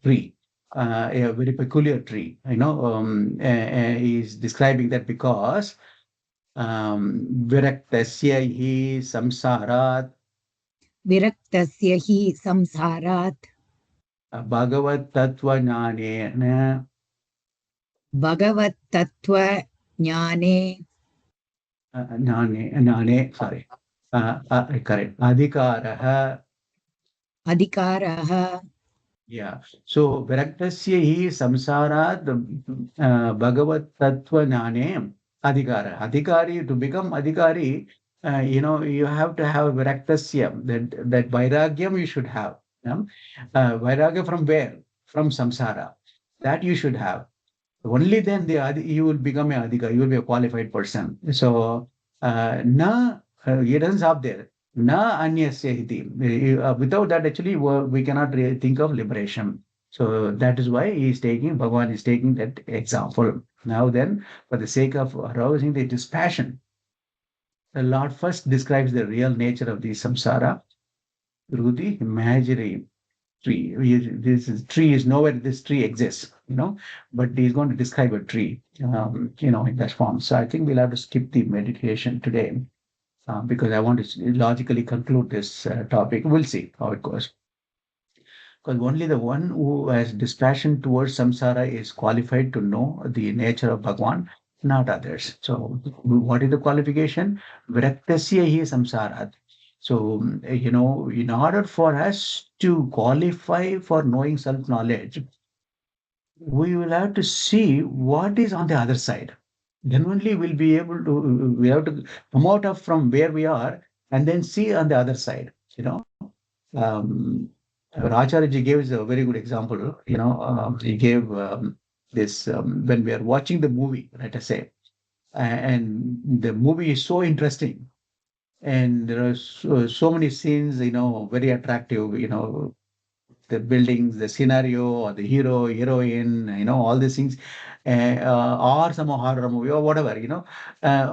tree, a very peculiar tree, he is describing that because विरक्तस्य हि संसारात् विरक्तस्य हि संसारात् भगवत्तत्त्वज्ञानेन भगवत्तत्त्वज्ञाने ज्ञाने sorry correct अधिकारः yeah, so viraktasya hi samsarat bhagavat adhikara. Adhikari, to become adhikari, you have to have viraktasya, that vairagyam you should have. Vairagya from where? From samsara. That you should have. Only then you will become a adhikari, you will be a qualified person. So, it doesn't stop there. Na anyasya hiti. Without that, actually, we cannot really think of liberation. So that is why Bhagavan is taking that example. Now then, for the sake of arousing the dispassion, the Lord first describes the real nature of the samsara through the imaginary tree. This tree is nowhere, this tree exists, but he's going to describe a tree, in that form. So I think we'll have to skip the meditation today. Because I want to logically conclude this topic. We'll see how it goes. Because only the one who has dispassion towards samsara is qualified to know the nature of Bhagwan, not others. So, what is the qualification? Viraktasya hi samsarat. So, in order for us to qualify for knowing self-knowledge, we will have to see what is on the other side. Then only we'll be able to, we have to come out of from where we are and then see on the other side, Acharya Ji gave a very good example, he gave this, when we are watching the movie, let us say, and the movie is so interesting and there are so many scenes, very attractive, the buildings, the scenario, or the hero, heroine, all these things, or some horror movie or whatever,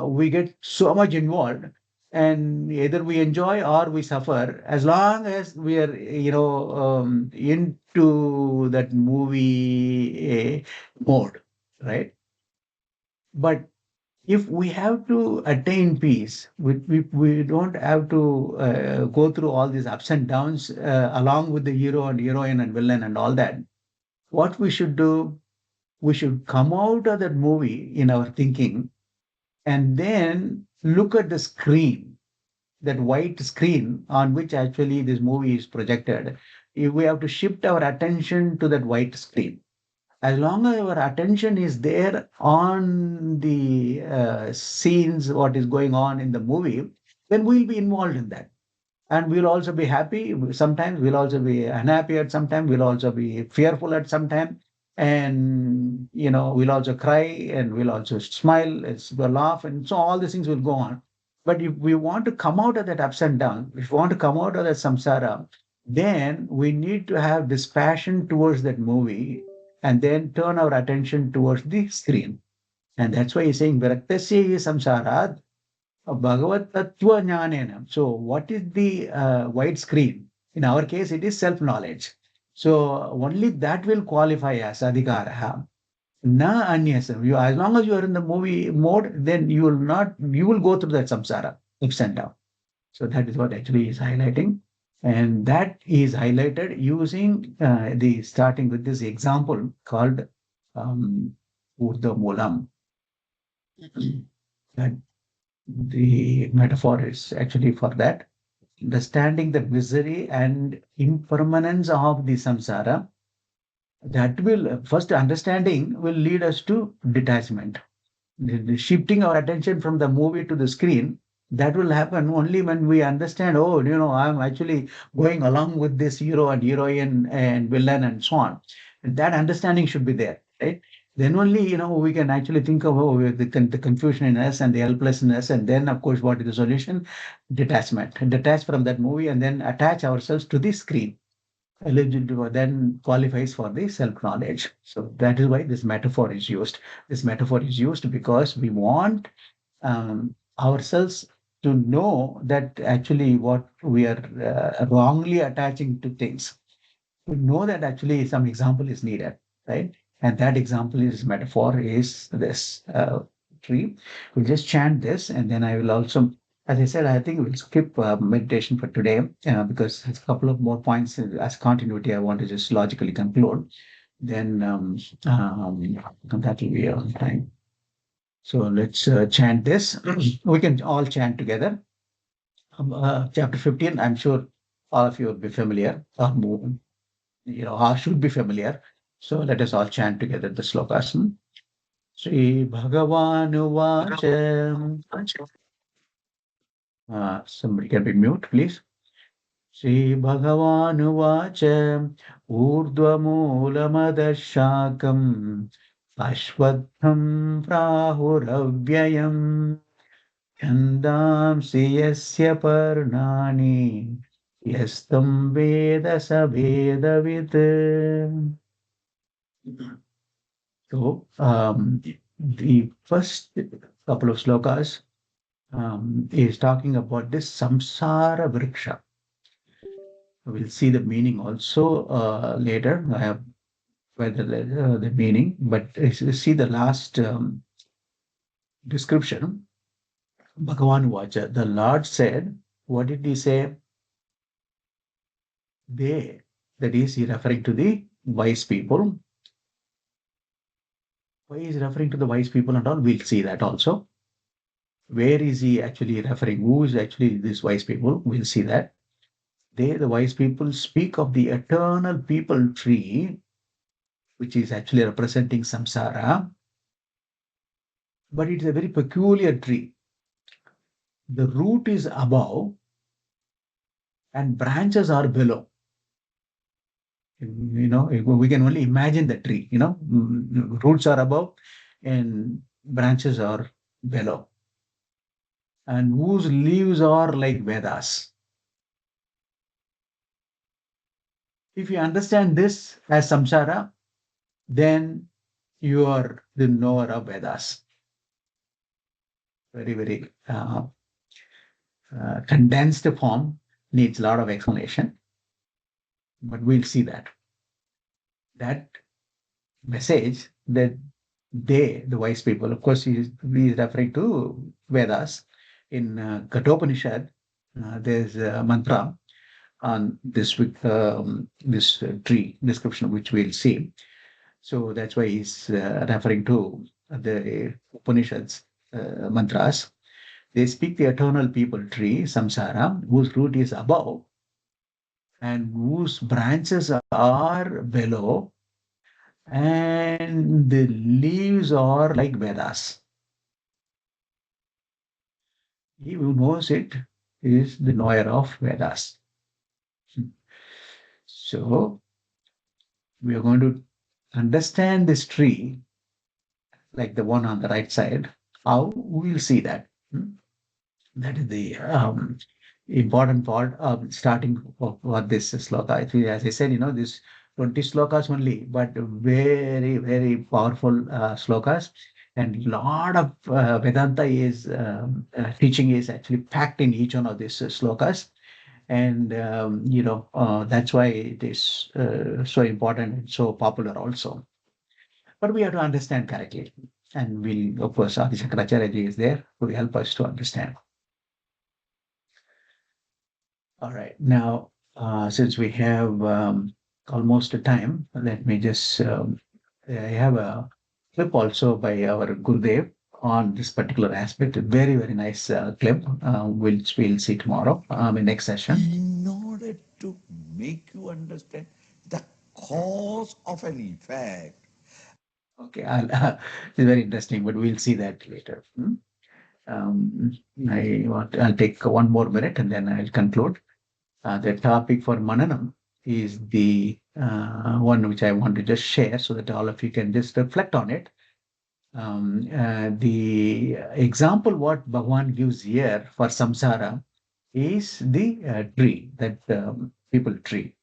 we get so much involved, and either we enjoy or we suffer as long as we are, into that movie mode, right? But if we have to attain peace, we don't have to go through all these ups and downs along with the hero and heroine and villain and all that. What we should do, we should come out of that movie in our thinking and then look at the screen, that white screen on which actually this movie is projected. If we have to shift our attention to that white screen, as long as our attention is there on the scenes, what is going on in the movie, then we'll be involved in that. And we'll also be happy. Sometimes we'll also be unhappy at some time. We'll also be fearful at some time. And, we'll also cry and we'll also smile, we'll laugh. And so all these things will go on. But if we want to come out of that ups and downs, if we want to come out of that samsara, then we need to have this passion towards that movie and then turn our attention towards the screen. And that's why he's saying, Viraktasya samsarat Bhagavat Tattva Jnanena. So, what is the white screen? In our case, it is self-knowledge. So, only that will qualify as adhikara. Na anyasam. As long as you are in the movie mode, then you will go through that samsara, ups and down. So that is what actually is highlighting. And that is highlighted using the starting with this example called Urdhva Moolam. That the metaphor is actually for that. Understanding the misery and impermanence of the samsara, that will first understanding will lead us to detachment. The shifting our attention from the movie to the screen, that will happen only when we understand, oh, I'm actually going along with this hero and heroine and villain and so on. And that understanding should be there, right? Then only, we can actually think of the confusion in us and the helplessness. And then, of course, what is the solution? Detachment. Detach from that movie and then attach ourselves to the screen. Eligible then qualifies for the self-knowledge. So that is why this metaphor is used. This metaphor is used because we want ourselves to know that actually what we are wrongly attaching to things. We know that actually some example is needed, right? And that example is metaphor is this tree. We'll just chant this, and then I will also, as I said, I think we'll skip meditation for today because there's a couple of more points as continuity. I want to just logically conclude. Then that will be on time. So let's chant this. We can all chant together. Chapter 15, I'm sure all of you will be familiar or more, or should be familiar. So let us all chant together the slokas. Sri Bhagavan Uvacha. Somebody can be mute, please. Sri Bhagavan Uvacha. Urdhva Ashvatham Prahuravyayam. Chandamsi yasya parnani. Yastam Veda Sabhedavid. So the first couple of slokas is talking about this samsara vriksha. We'll see the meaning also later. I have read the meaning, but see the last description. Bhagavan Vacha, the Lord said, what did he say? They, that is, he referring to the wise people. Why is he referring to the wise people and all? We'll see that also. Where is he actually referring? Who is actually these wise people? We'll see that. They, the wise people, speak of the eternal people tree, which is actually representing samsara, but it's a very peculiar tree. The root is above and branches are below. We can only imagine the tree, roots are above and branches are below, and whose leaves are like Vedas. If you understand this as samsara, then you are the knower of Vedas. Very, very condensed form, needs a lot of explanation, but we'll see that. That message that they, the wise people, of course, he is referring to Vedas. In Kathopanishad, there's a mantra on this tree description, which we'll see. So that's why he's referring to the Upanishads mantras. They speak the eternal people tree, samsara, whose root is above and whose branches are below, and the leaves are like Vedas. He who knows it is the knower of Vedas. So we are going to understand this tree, like the one on the right side. How we'll see that. That is the important part of starting of what this sloka. As I said, this 20 slokas only, but very, very powerful slokas. And lot of Vedanta is teaching is actually packed in each one of these slokas. And, that's why it is so important and so popular also. But we have to understand correctly. And we'll, of course, Adi Shankaracharya ji is there to help us to understand. All right. Now, since we have almost a time, let me just, I have a clip also by our Gurudev on this particular aspect. A very, very nice clip, which we'll see tomorrow in next session. In order to make you understand the cause of an effect. Okay, it's very interesting, but we'll see that later. Um, I'll take one more minute and then I'll conclude. The topic for Mananam is the one which I want to just share so that all of you can just reflect on it. The example what Bhagwan gives here for samsara is the tree, that people tree,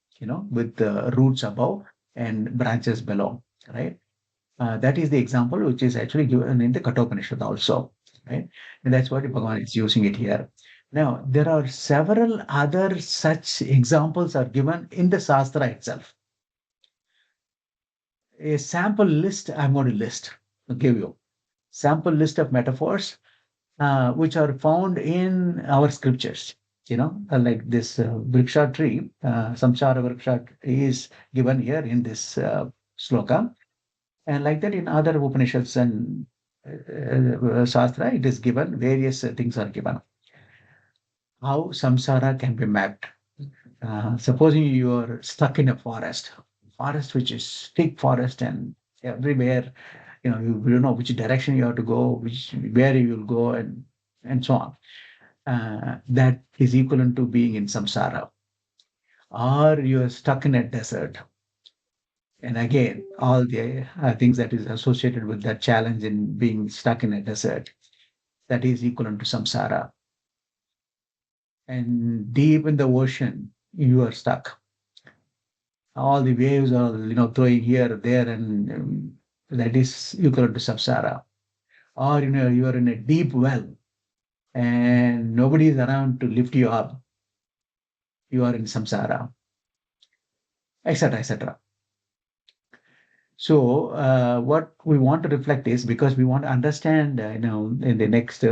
with the roots above and branches below, right? That is the example which is actually given in the Kathopanishad also, right? And that's what Bhagavan is using it here. Now, there are several other such examples are given in the Shastra itself. A sample list I'm going to give you. Sample list of metaphors which are found in our scriptures. Like this vriksha tree, samsara vriksha is given here in this sloka. And like that in other Upanishads and Shastra, it is given, various things are given. How samsara can be mapped. Supposing you are stuck in a forest which is thick forest and everywhere, you don't know which direction you have to go, where you will go, and so on. That is equivalent to being in samsara. Or you are stuck in a desert. And again, all the things that is associated with that challenge in being stuck in a desert, that is equivalent to samsara. And deep in the ocean, you are stuck. All the waves are, throwing here, there, and that is equivalent to samsara. Or, you are in a deep well and nobody is around to lift you up. You are in samsara, etc., etc. So, what we want to reflect is, because we want to understand, in the next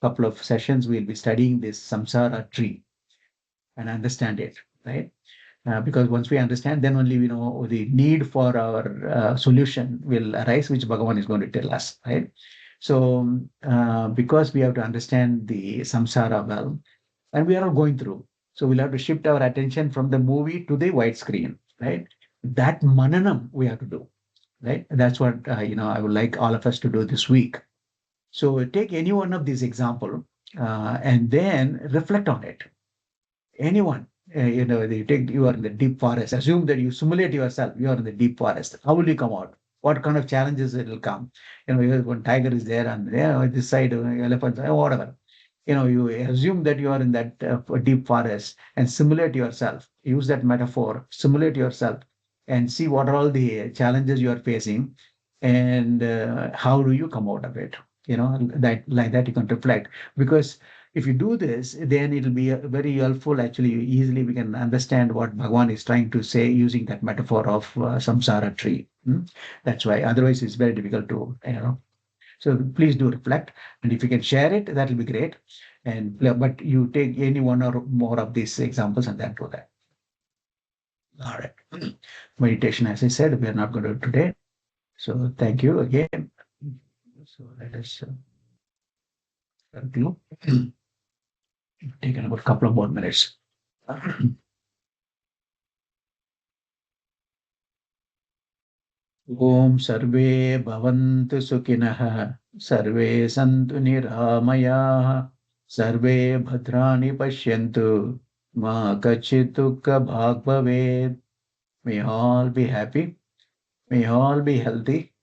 couple of sessions, we'll be studying this samsara tree and understand it, right? Because once we understand, then only we know the need for our solution will arise, which Bhagavan is going to tell us, right? So, because we have to understand the samsara well, and we are all going through, so we'll have to shift our attention from the movie to the widescreen, right? That mananam we have to do, right? That's what I would like all of us to do this week. So take any one of these example and then reflect on it. Anyone, you are in the deep forest. Assume that you simulate yourself. You are in the deep forest. How will you come out? What kind of challenges it will come? When tiger is there and this side, elephant, whatever. You assume that you are in that deep forest and simulate yourself. Use that metaphor. Simulate yourself and see what are all the challenges you are facing and how do you come out of it. That like that you can reflect, because if you do this, then it'll be very helpful. Actually, easily we can understand what Bhagwan is trying to say using that metaphor of samsara tree. That's why. Otherwise, it's very difficult to. So please do reflect, and if you can share it, that will be great. And but you take any one or more of these examples and then do that. All right. Meditation, as I said, we are not going to do today. So thank you again. So let us conclude. Taken about a couple of more minutes. Om Sarve Bhavantu Sukhinah Sarve Santu Niramaya Sarve Bhadrani Pashyantu Ma Kachit Dukkha Bhag Bhaved. May all be happy. May all be healthy.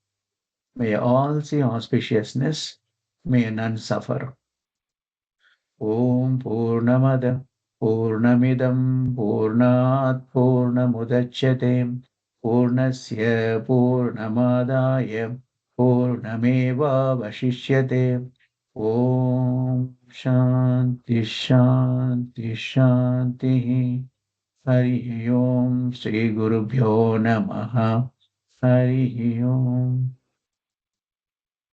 May all see auspiciousness. May none suffer. Om Purnamada Purnamidam Purnat Purnamudachyate Purnasya Purnamadaya Purnameva Vashishyate. Om Shanti Shanti Shanti. Hari Om Sri Gurubhyo Namaha. Hari Om.